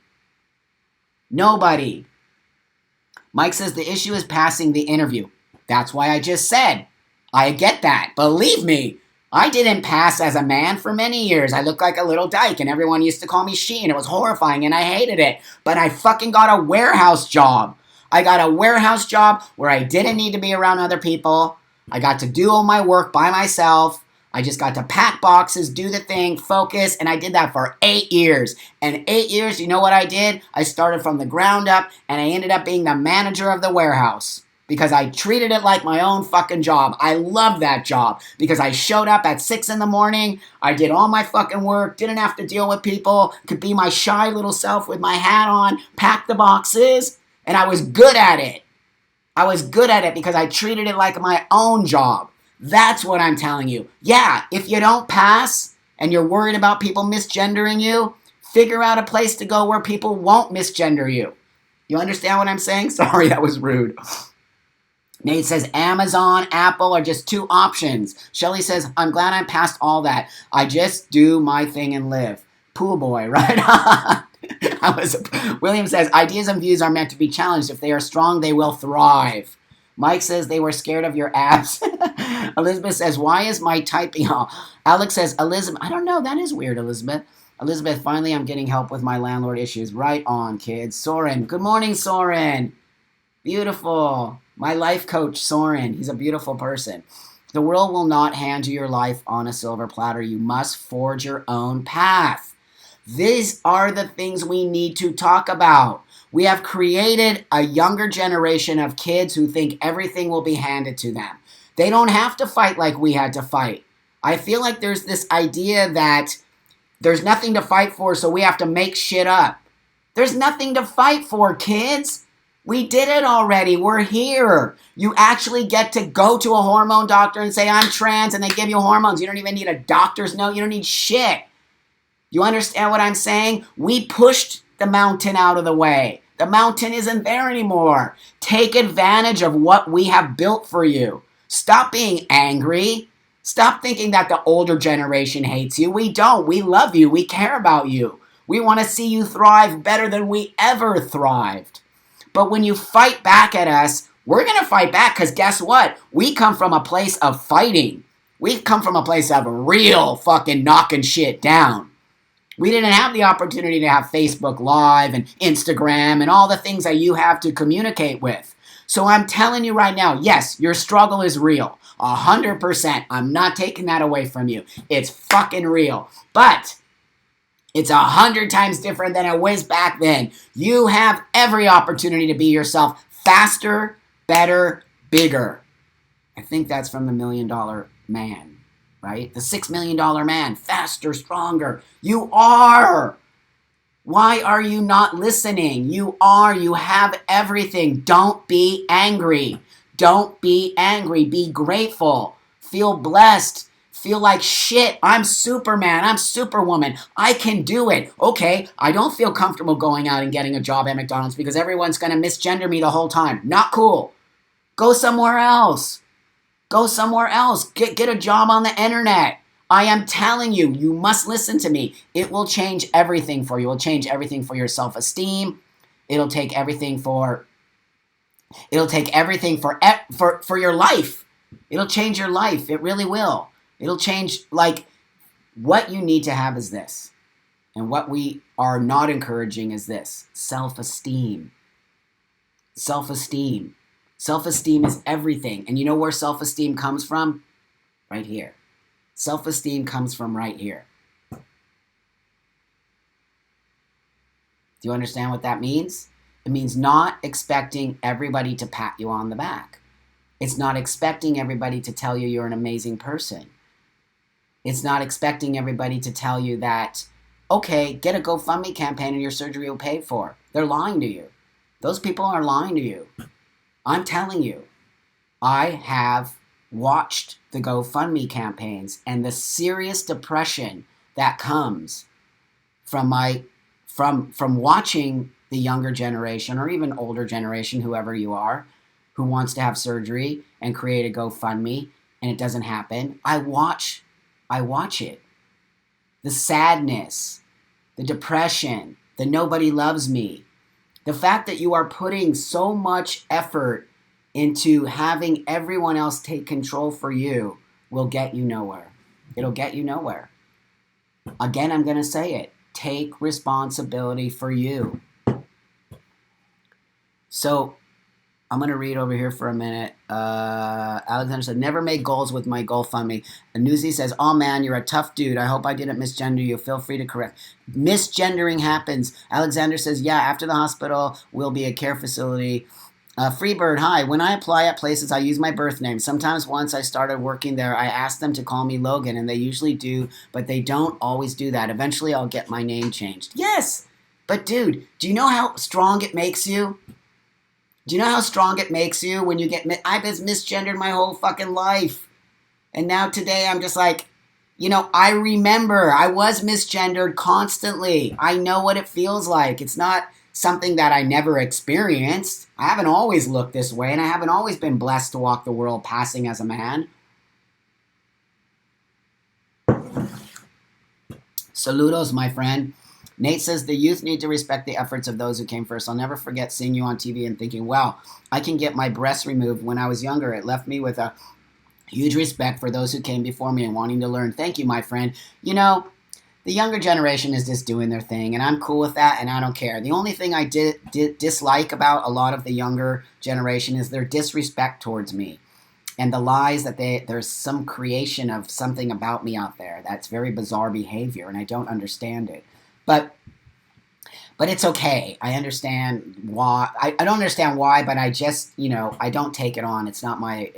Nobody. Mike says the issue is passing the interview. That's why I just said. I get that. Believe me, I didn't pass as a man for many years. I looked like a little dyke and everyone used to call me she and it was horrifying and I hated it. But I fucking got a warehouse job. I got a warehouse job where I didn't need to be around other people. I got to do all my work by myself. I just got to pack boxes, do the thing, focus, and I did that for 8 years. And 8 years, you know what I did? I started from the ground up and I ended up being the manager of the warehouse. Because I treated it like my own fucking job. I love that job. Because I showed up at 6 in the morning. I did all my fucking work. Didn't have to deal with people. Could be my shy little self with my hat on. Pack the boxes. And I was good at it. I was good at it because I treated it like my own job. That's what I'm telling you. Yeah, if you don't pass and you're worried about people misgendering you, figure out a place to go where people won't misgender you. You understand what I'm saying? Sorry, that was rude. Nate says Amazon, Apple are just 2 options. Shelly says, I'm glad I'm past all that. I just do my thing and live. Pool boy, right? William says, ideas and views are meant to be challenged. If they are strong, they will thrive. Mike says they were scared of your abs. Elizabeth says, why is my typing... Alex says, Elizabeth... I don't know. That is weird, Elizabeth. Elizabeth, finally I'm getting help with my landlord issues. Right on, kids. Soren. Good morning, Soren. Beautiful. My life coach, Soren. He's a beautiful person. The world will not hand you your life on a silver platter. You must forge your own path. These are the things we need to talk about. We have created a younger generation of kids who think everything will be handed to them. They don't have to fight like we had to fight. I feel like there's this idea that there's nothing to fight for, so we have to make shit up. There's nothing to fight for, kids. We did it already. We're here. You actually get to go to a hormone doctor and say, I'm trans, and they give you hormones. You don't even need a doctor's note. You don't need shit. You understand what I'm saying? We pushed the mountain out of the way. The mountain isn't there anymore. Take advantage of what we have built for you. Stop being angry. Stop thinking that the older generation hates you. We don't. We love you. We care about you. We want to see you thrive better than we ever thrived. But when you fight back at us, we're going to fight back because guess what? We come from a place of fighting. We come from a place of real fucking knocking shit down. We didn't have the opportunity to have Facebook Live and Instagram and all the things that you have to communicate with. So I'm telling you right now, yes, your struggle is real. 100%. I'm not taking that away from you. It's fucking real. But It's 100 times different than it was back then. You have every opportunity to be yourself faster, better, bigger. I think that's from the $1 Million Man, right? The $6 Million Man, faster, stronger. You are. Why are you not listening? You are. You have everything. Don't be angry. Don't be angry. Be grateful. Feel blessed. Feel like shit. I'm Superman. I'm Superwoman. I can do it. Okay, I don't feel comfortable going out and getting a job at McDonald's because everyone's going to misgender me the whole time. Not cool. Go somewhere else. Go somewhere else. Get a job on the internet. I am telling you, you must listen to me. It will change everything for you. It will change everything for your self-esteem. It'll take everything for your life. It'll change your life. It really will. It'll change, like, what you need to have is this. And what we are not encouraging is this. Self-esteem. Self-esteem. Self-esteem is everything. And you know where self-esteem comes from? Right here. Self-esteem comes from right here. Do you understand what that means? It means not expecting everybody to pat you on the back. It's not expecting everybody to tell you you're an amazing person. It's not expecting everybody to tell you that, okay, get a GoFundMe campaign and your surgery will pay for. They're lying to you. Those people are lying to you. I'm telling you, I have watched the GoFundMe campaigns and the serious depression that comes from watching the younger generation or even older generation, whoever you are, who wants to have surgery and create a GoFundMe and it doesn't happen. I watch it. The sadness, the depression, the nobody loves me. The fact that you are putting so much effort into having everyone else take control for you will get you nowhere. It'll get you nowhere. Again, I'm going to say it. Take responsibility for you. So, I'm going to read over here for a minute. Alexander said, never make goals with my GoFundMe. Anuzi says, oh man, you're a tough dude. I hope I didn't misgender you. Feel free to correct. Misgendering happens. Alexander says, yeah, after the hospital will be a care facility. Freebird, hi. When I apply at places, I use my birth name. Sometimes once I started working there, I ask them to call me Logan, and they usually do, but they don't always do that. Eventually, I'll get my name changed. Yes, but dude, do you know how strong it makes you? Do you know how strong it makes you when you get... I've been misgendered my whole fucking life. And now today I'm just like, you know, I remember I was misgendered constantly. I know what it feels like. It's not something that I never experienced. I haven't always looked this way, and I haven't always been blessed to walk the world passing as a man. Saludos, my friend. Nate says, the youth need to respect the efforts of those who came first. I'll never forget seeing you on TV and thinking, wow, I can get my breasts removed. When I was younger, it left me with a huge respect for those who came before me and wanting to learn. Thank you, my friend. You know, the younger generation is just doing their thing, and I'm cool with that, and I don't care. The only thing I dislike about a lot of the younger generation is their disrespect towards me. And the lies that there's some creation of something about me out there. That's very bizarre behavior, and I don't understand it. But it's okay. I understand why. I don't understand why, but I just, you know, I don't take it on. It's not my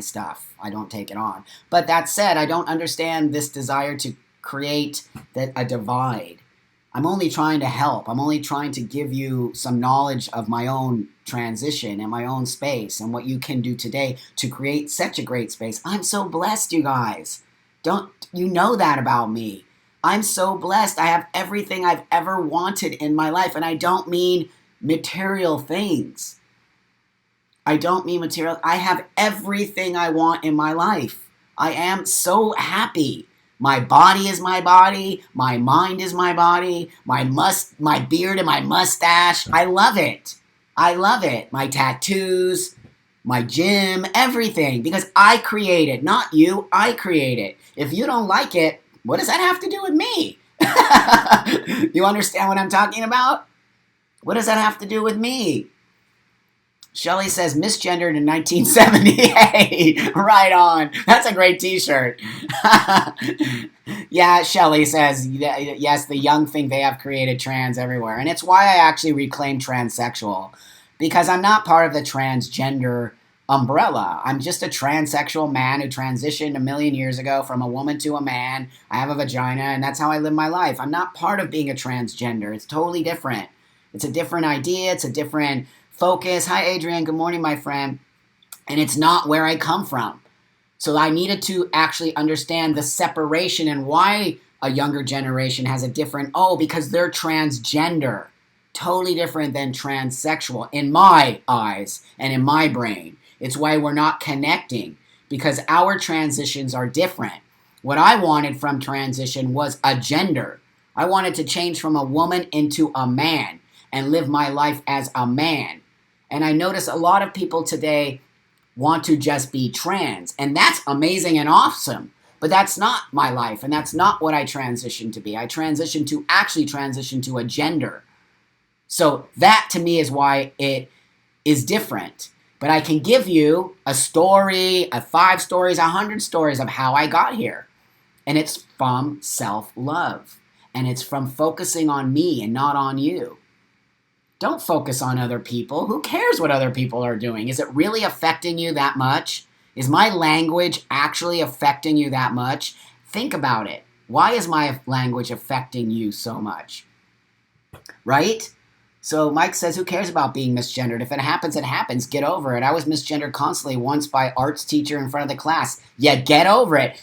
stuff. I don't take it on. But that said, I don't understand this desire to create a divide. I'm only trying to help. I'm only trying to give you some knowledge of my own transition and my own space and what you can do today to create such a great space. I'm so blessed, you guys. Don't you know that about me? I'm so blessed. I have everything I've ever wanted in my life. And I don't mean material things. I don't mean material. I have everything I want in my life. I am so happy. My body is my body. My mind is my body. My beard and my mustache. I love it. I love it. My tattoos, my gym, everything. Because I create it. Not you. I create it. If you don't like it, what does that have to do with me? You understand what I'm talking about? What does that have to do with me? Shelly says misgendered in 1978. Right on. That's a great t-shirt. Yeah, Shelly says, yes, the young think they have created trans everywhere. And it's why I actually reclaim transsexual. Because I'm not part of the transgender umbrella. I'm just a transsexual man who transitioned a million years ago from a woman to a man. I have a vagina, and that's how I live my life. I'm not part of being a transgender. It's totally different. It's a different idea. It's a different focus. Hi, Adrian. Good morning, my friend. And it's not where I come from. So I needed to actually understand the separation and why a younger generation has a different, because they're transgender. Totally different than transsexual in my eyes and in my brain. It's why we're not connecting, because our transitions are different. What I wanted from transition was a gender. I wanted to change from a woman into a man and live my life as a man. And I notice a lot of people today want to just be trans. And that's amazing and awesome. But that's not my life. And that's not what I transitioned to be. I transitioned to actually transition to a gender. So that to me is why it is different. But I can give you a story, 5 stories, 100 stories of how I got here. And it's from self-love. And it's from focusing on me and not on you. Don't focus on other people. Who cares what other people are doing? Is it really affecting you that much? Is my language actually affecting you that much? Think about it. Why is my language affecting you so much? Right? So Mike says, who cares about being misgendered? If it happens, it happens. Get over it. I was misgendered constantly once by arts teacher in front of the class. Yeah, get over it.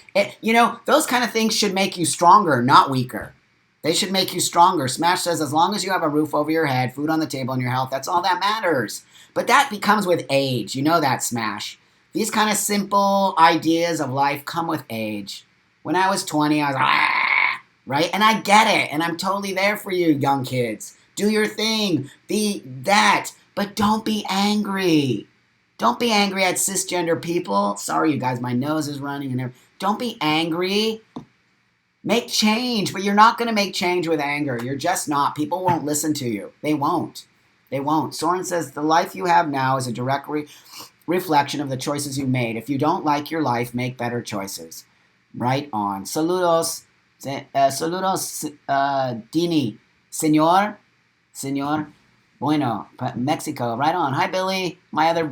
Those kind of things should make you stronger, not weaker. They should make you stronger. Smash says, as long as you have a roof over your head, food on the table, and your health, that's all that matters. But that becomes with age. You know that, Smash. These kind of simple ideas of life come with age. When I was 20, I was like, right? And I get it. And I'm totally there for you, young kids. Do your thing. Be that. But don't be angry. Don't be angry at cisgender people. Sorry, you guys, my nose is running and everything. Don't be angry. Make change, but you're not going to make change with anger. You're just not. People won't listen to you. They won't. They won't. Soren says, the life you have now is a direct reflection of the choices you made. If you don't like your life, make better choices. Right on. Saludos. Saludos, Dini. Senor. Bueno, Mexico, right on. Hi, Billy. My other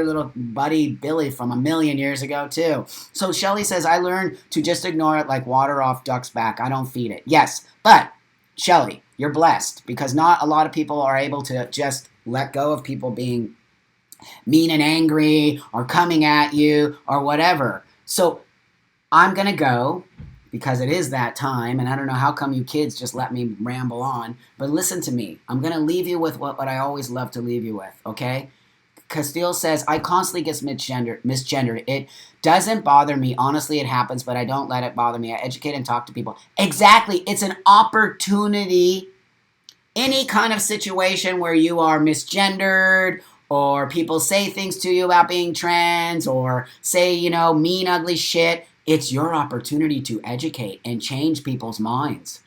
little buddy, Billy, from a million years ago, too. So Shelly says, I learned to just ignore it like water off duck's back. I don't feed it. Yes, but, Shelly, you're blessed because not a lot of people are able to just let go of people being mean and angry or coming at you or whatever. So I'm going to go because it is that time, and I don't know how come you kids just let me ramble on, but listen to me. I'm going to leave you with what I always love to leave you with, okay? Castile says, I constantly get misgendered. It doesn't bother me. Honestly, it happens, but I don't let it bother me. I educate and talk to people. Exactly. It's an opportunity. Any kind of situation where you are misgendered or people say things to you about being trans or say, mean, ugly shit, it's your opportunity to educate and change people's minds.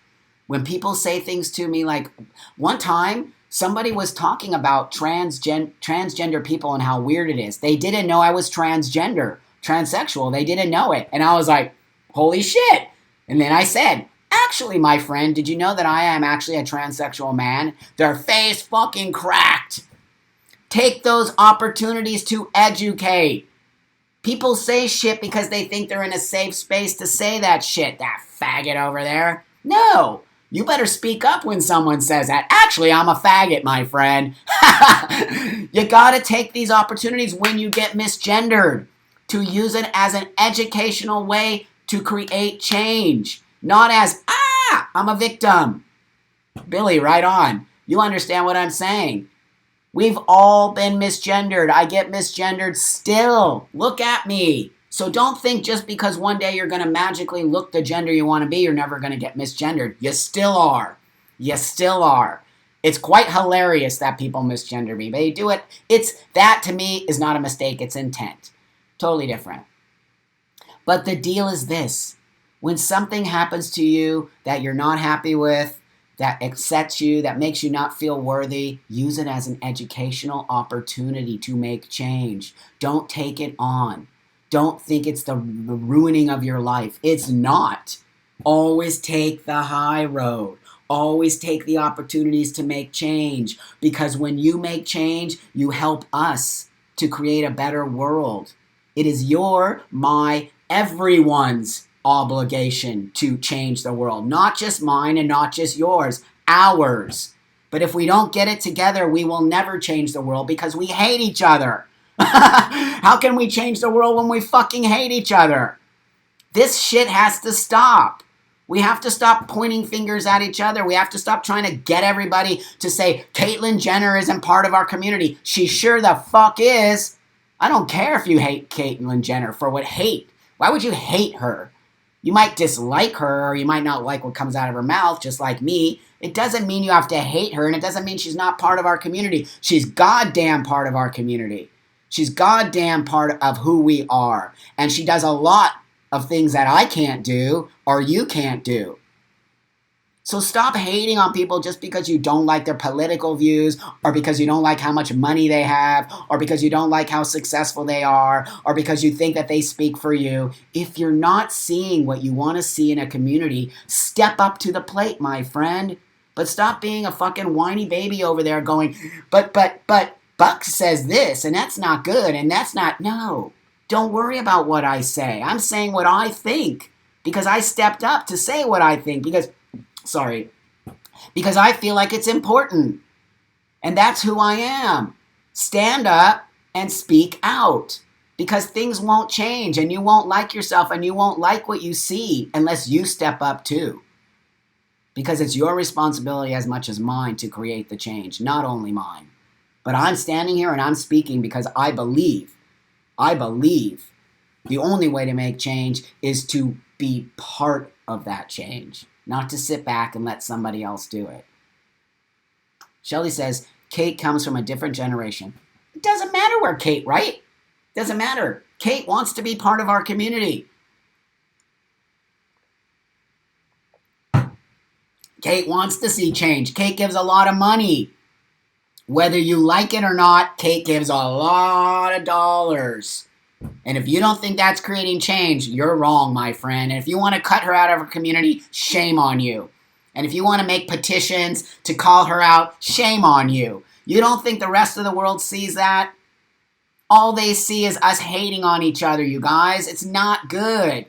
When people say things to me like, one time, somebody was talking about transgender people and how weird it is. They didn't know I was transsexual. They didn't know it. And I was like, holy shit. And then I said, actually, my friend, did you know that I am actually a transsexual man? Their face fucking cracked. Take those opportunities to educate. People say shit because they think they're in a safe space to say that shit. That faggot over there. No. You better speak up when someone says that. Actually, I'm a faggot, my friend. You gotta take these opportunities when you get misgendered to use it as an educational way to create change. Not as, I'm a victim. Billy, right on. You understand what I'm saying. We've all been misgendered. I get misgendered still. Look at me. So don't think just because one day you're going to magically look the gender you want to be, you're never going to get misgendered. You still are. You still are. It's quite hilarious that people misgender me. They do it. That to me is not a mistake. It's intent. Totally different. But the deal is this. When something happens to you that you're not happy with, that upsets you, that makes you not feel worthy, use it as an educational opportunity to make change. Don't take it on. Don't think it's the ruining of your life. It's not. Always take the high road. Always take the opportunities to make change, because when you make change, you help us to create a better world. It is your, my, everyone's obligation to change the world. Not just mine and not just yours, ours. But if we don't get it together, we will never change the world because we hate each other. How can we change the world when we fucking hate each other? This shit has to stop. We have to stop pointing fingers at each other. We have to stop trying to get everybody to say, Caitlyn Jenner isn't part of our community. She sure the fuck is. I don't care if you hate Caitlyn Jenner for what hate. Why would you hate her? You might dislike her, or you might not like what comes out of her mouth, just like me. It doesn't mean you have to hate her, and it doesn't mean she's not part of our community. She's goddamn part of our community. She's goddamn part of who we are. And she does a lot of things that I can't do or you can't do. So stop hating on people just because you don't like their political views, or because you don't like how much money they have, or because you don't like how successful they are, or because you think that they speak for you. If you're not seeing what you want to see in a community, step up to the plate, my friend. But stop being a fucking whiny baby over there going, but Buck says this, and that's not good, and that's not, no. Don't worry about what I say. I'm saying what I think because I stepped up to say what I think because I feel like it's important. And that's who I am. Stand up and speak out, because things won't change and you won't like yourself and you won't like what you see unless you step up too. Because it's your responsibility as much as mine to create the change, not only mine. But I'm standing here and I'm speaking because I believe the only way to make change is to be part of that change, not to sit back and let somebody else do it. Shelly says, Kate comes from a different generation. It doesn't matter where Kate, right? Doesn't matter. Kate wants to be part of our community. Kate wants to see change. Kate gives a lot of money. Whether you like it or not, Kate gives a lot of dollars. And if you don't think that's creating change, you're wrong, my friend. And if you want to cut her out of her community, shame on you. And if you want to make petitions to call her out, shame on you. You don't think the rest of the world sees that? All they see is us hating on each other, you guys. It's not good.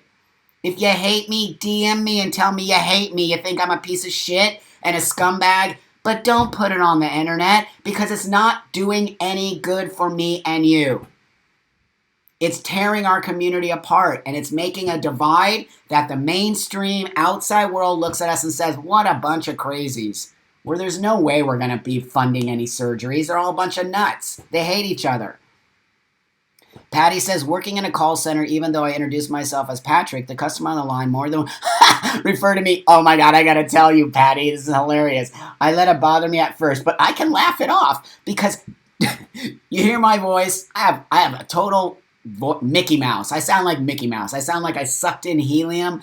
If you hate me, DM me and tell me you hate me. You think I'm a piece of shit and a scumbag? But don't put it on the internet because it's not doing any good for me and you. It's tearing our community apart, and it's making a divide that the mainstream outside world looks at us and says, what a bunch of crazies. Where there's no way we're going to be funding any surgeries. They're all a bunch of nuts. They hate each other. Patty says, working in a call center, even though I introduced myself as Patrick, the customer on the line more than refer to me. Oh my God, I got to tell you, Patty, this is hilarious. I let it bother me at first, but I can laugh it off because you hear my voice. I have a total Mickey Mouse. I sound like Mickey Mouse. I sound like I sucked in helium.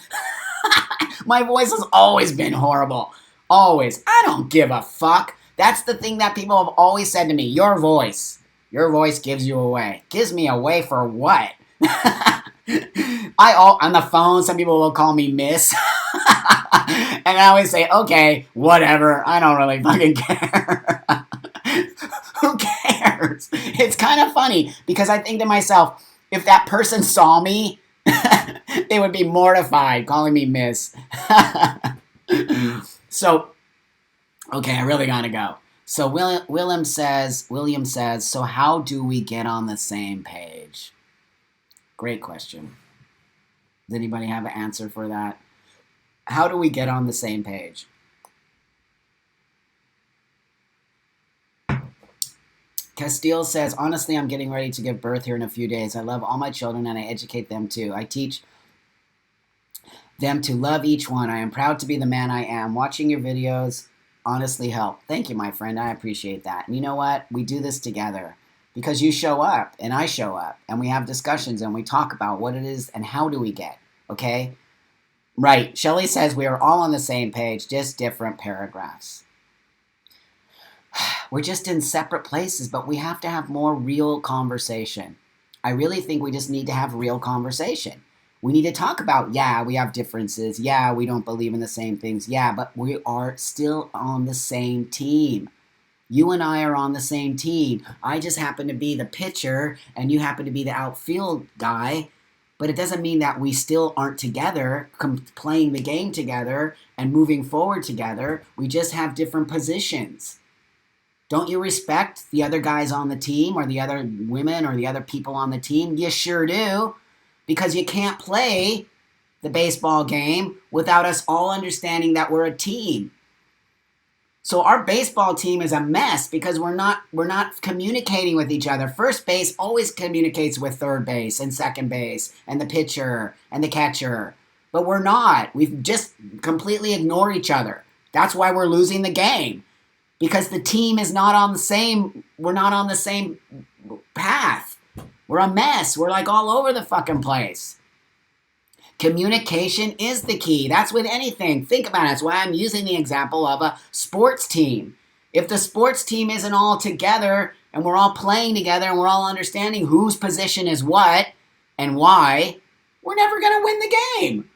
My voice has always been horrible. Always. I don't give a fuck. That's the thing that people have always said to me. Your voice gives you away. Gives me away for what? On the phone, some people will call me Miss. And I always say, okay, whatever. I don't really fucking care. Who cares? It's kind of funny because I think to myself, if that person saw me, they would be mortified calling me Miss. So, okay, I really gotta go. So William says, so how do we get on the same page? Great question. Does anybody have an answer for that? How do we get on the same page? Castile says, honestly, I'm getting ready to give birth here in a few days. I love all my children and I educate them too. I teach them to love each one. I am proud to be the man I am. Watching your videos honestly help. Thank you, my friend. I appreciate that. And you know what? We do this together because you show up and I show up and we have discussions and we talk about what it is and how do we get, okay? Right. Shelley says we are all on the same page, just different paragraphs. We're just in separate places, but we have to have more real conversation. I really think we just need to have real conversation. We need to talk about, yeah, we have differences. Yeah, we don't believe in the same things. Yeah, but we are still on the same team. You and I are on the same team. I just happen to be the pitcher and you happen to be the outfield guy. But it doesn't mean that we still aren't together, playing the game together and moving forward together. We just have different positions. Don't you respect the other guys on the team or the other women or the other people on the team? You sure do. Because you can't play the baseball game without us all understanding that we're a team. So our baseball team is a mess because we're not communicating with each other. First base always communicates with third base and second base and the pitcher and the catcher. But we're not. We just completely ignore each other. That's why we're losing the game. Because the team is not on the same, we're not on the same path. We're a mess. We're like all over the fucking place. Communication is the key. That's with anything. Think about it. That's why I'm using the example of a sports team. If the sports team isn't all together and we're all playing together and we're all understanding whose position is what and why, we're never going to win the game.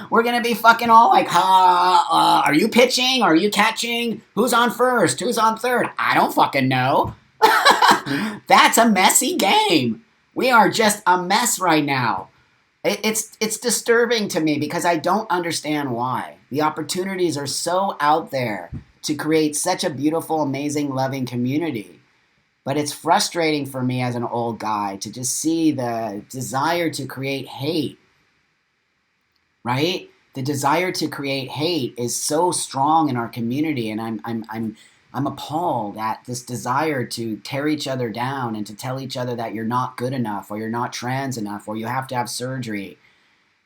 We're going to be fucking all like, are you pitching? Are you catching? Who's on first? Who's on third? I don't fucking know. That's a messy game. We are just a mess right now. It's disturbing to me because I don't understand why. The opportunities are so out there to create such a beautiful, amazing, loving community. But it's frustrating for me as an old guy to just see the desire to create hate. Right? The desire to create hate is so strong in our community, and I'm appalled at this desire to tear each other down and to tell each other that you're not good enough or you're not trans enough or you have to have surgery.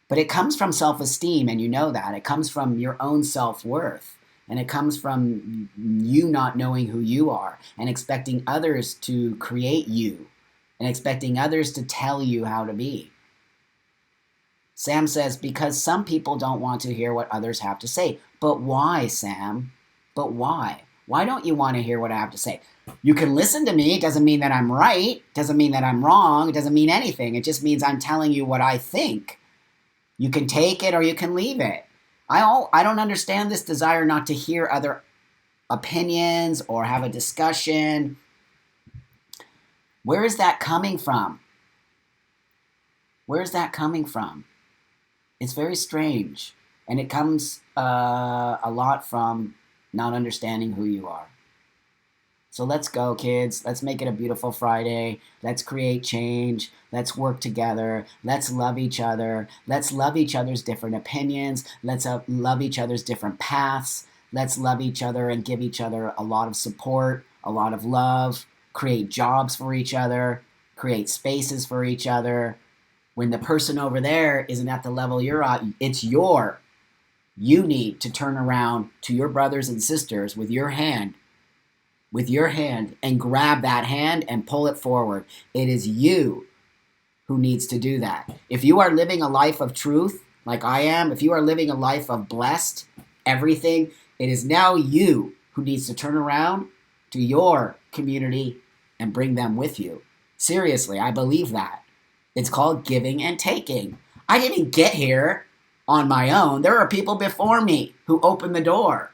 But it comes from self-esteem, and you know that. It comes from your own self-worth, and it comes from you not knowing who you are and expecting others to create you and expecting others to tell you how to be. Sam says, because some people don't want to hear what others have to say. But why, Sam? But why? Why don't you want to hear what I have to say? You can listen to me. It doesn't mean that I'm right. It doesn't mean that I'm wrong. It doesn't mean anything. It just means I'm telling you what I think. You can take it or you can leave it. I don't understand this desire not to hear other opinions or have a discussion. Where is that coming from? Where is that coming from? It's very strange, and it comes a lot from not understanding who you are. So let's go, kids. Let's make it a beautiful Friday. Let's create change. Let's work together. Let's love each other. Let's love each other's different opinions. Let's love each other's different paths. Let's love each other and give each other a lot of support, a lot of love, create jobs for each other, create spaces for each other. When the person over there isn't at the level you're at, you need to turn around to your brothers and sisters with your hand and grab that hand and pull it forward. It is you who needs to do that. If you are living a life of truth, like I am, if you are living a life of blessed everything, it is now you who needs to turn around to your community and bring them with you. Seriously, I believe that. It's called giving and taking. I didn't get here on my own. There are people before me who opened the door.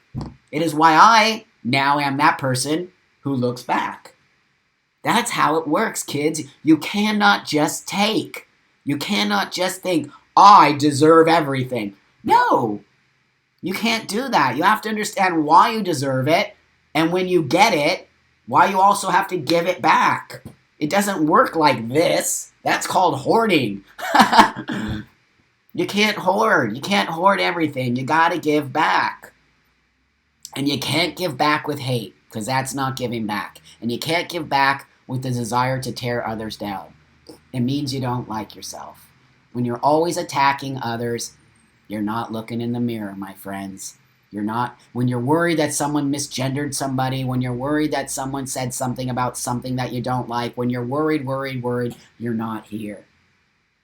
It is why I now am that person who looks back. That's how it works, kids. You cannot just take. You cannot just think, I deserve everything. No, you can't do that. You have to understand why you deserve it, and when you get it, why you also have to give it back. It doesn't work like this. That's called hoarding. You can't hoard. You can't hoard everything. You got to give back. And you can't give back with hate, because that's not giving back. And you can't give back with the desire to tear others down. It means you don't like yourself. When you're always attacking others, you're not looking in the mirror, my friends. When you're worried that someone misgendered somebody, when you're worried that someone said something about something that you don't like, when you're worried, you're not here.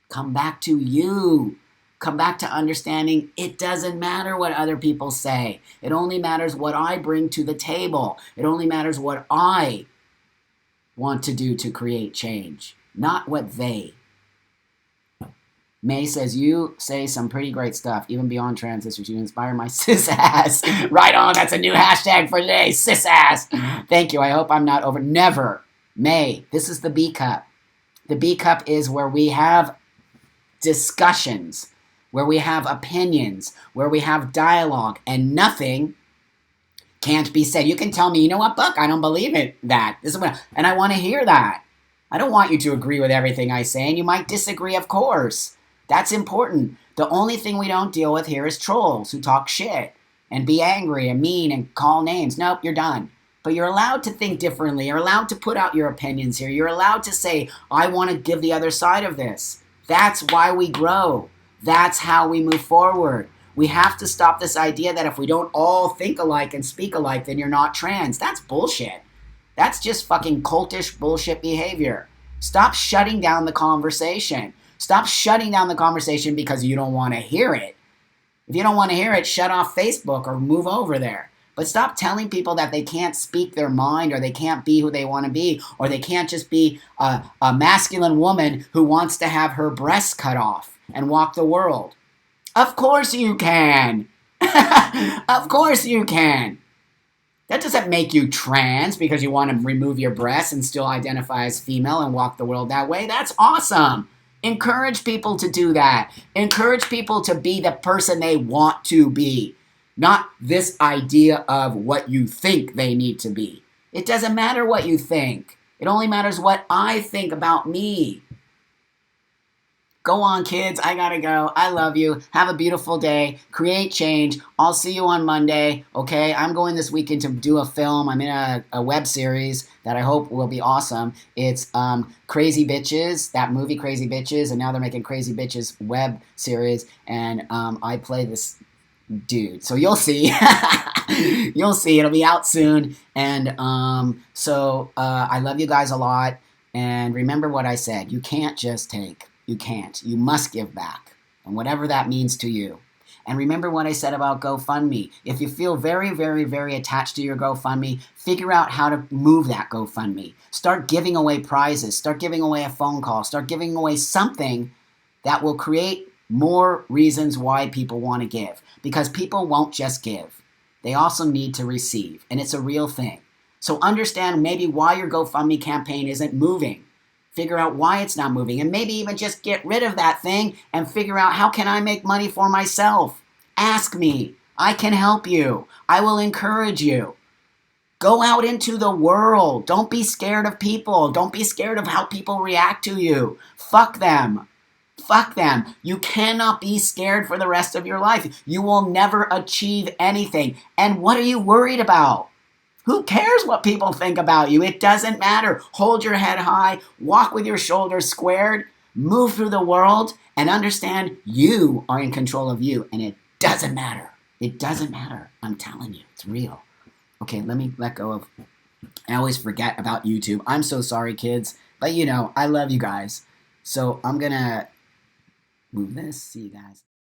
Come back to you. Come back to understanding it doesn't matter what other people say. It only matters what I bring to the table. It only matters what I want to do to create change, not what they. May says, you say some pretty great stuff, even beyond transistors. You inspire my cis ass. Right on, that's a new hashtag for today, cis ass. Thank you, I hope I'm not over. Never. May, this is the B cup. The B cup is where we have discussions, where we have opinions, where we have dialogue, and nothing can't be said. You can tell me, you know what, Buck, I don't believe it, that. This is what, and I want to hear that. I don't want you to agree with everything I say, and you might disagree, of course. That's important. The only thing we don't deal with here is trolls who talk shit and be angry and mean and call names. Nope, you're done. But you're allowed to think differently. You're allowed to put out your opinions here. You're allowed to say, I want to give the other side of this. That's why we grow. That's how we move forward. We have to stop this idea that if we don't all think alike and speak alike, then you're not trans. That's bullshit. That's just fucking cultish bullshit behavior. Stop shutting down the conversation. Stop shutting down the conversation because you don't want to hear it. If you don't want to hear it, shut off Facebook or move over there. But stop telling people that they can't speak their mind or they can't be who they want to be or they can't just be a masculine woman who wants to have her breasts cut off and walk the world. Of course you can. Of course you can. That doesn't make you trans because you want to remove your breasts and still identify as female and walk the world that way. That's awesome. Encourage people to do that. Encourage people to be the person they want to be, not this idea of what you think they need to be. It doesn't matter what you think. It only matters what I think about me. Go on, kids. I gotta go. I love you. Have a beautiful day. Create change. I'll see you on Monday, okay? I'm going this weekend to do a film. I'm in a web series that I hope will be awesome. It's Crazy Bitches, that movie Crazy Bitches, and now they're making Crazy Bitches web series, and I play this dude. So you'll see. You'll see. It'll be out soon. And I love you guys a lot. And remember what I said. You can't just take. You can't. You must give back. And whatever that means to you. And remember what I said about GoFundMe. If you feel very, very, very attached to your GoFundMe, figure out how to move that GoFundMe. Start giving away prizes. Start giving away a phone call. Start giving away something that will create more reasons why people want to give. Because people won't just give. They also need to receive. And it's a real thing. So understand maybe why your GoFundMe campaign isn't moving. Figure out why it's not moving. And maybe even just get rid of that thing and figure out how can I make money for myself. Ask me. I can help you. I will encourage you. Go out into the world. Don't be scared of people. Don't be scared of how people react to you. Fuck them. Fuck them. You cannot be scared for the rest of your life. You will never achieve anything. And what are you worried about? Who cares what people think about you? It doesn't matter. Hold your head high. Walk with your shoulders squared. Move through the world and understand you are in control of you. And it doesn't matter. It doesn't matter. I'm telling you. It's real. Okay, let me let go of... I always forget about YouTube. I'm so sorry, kids. But you know, I love you guys. So I'm going to move this. See you guys.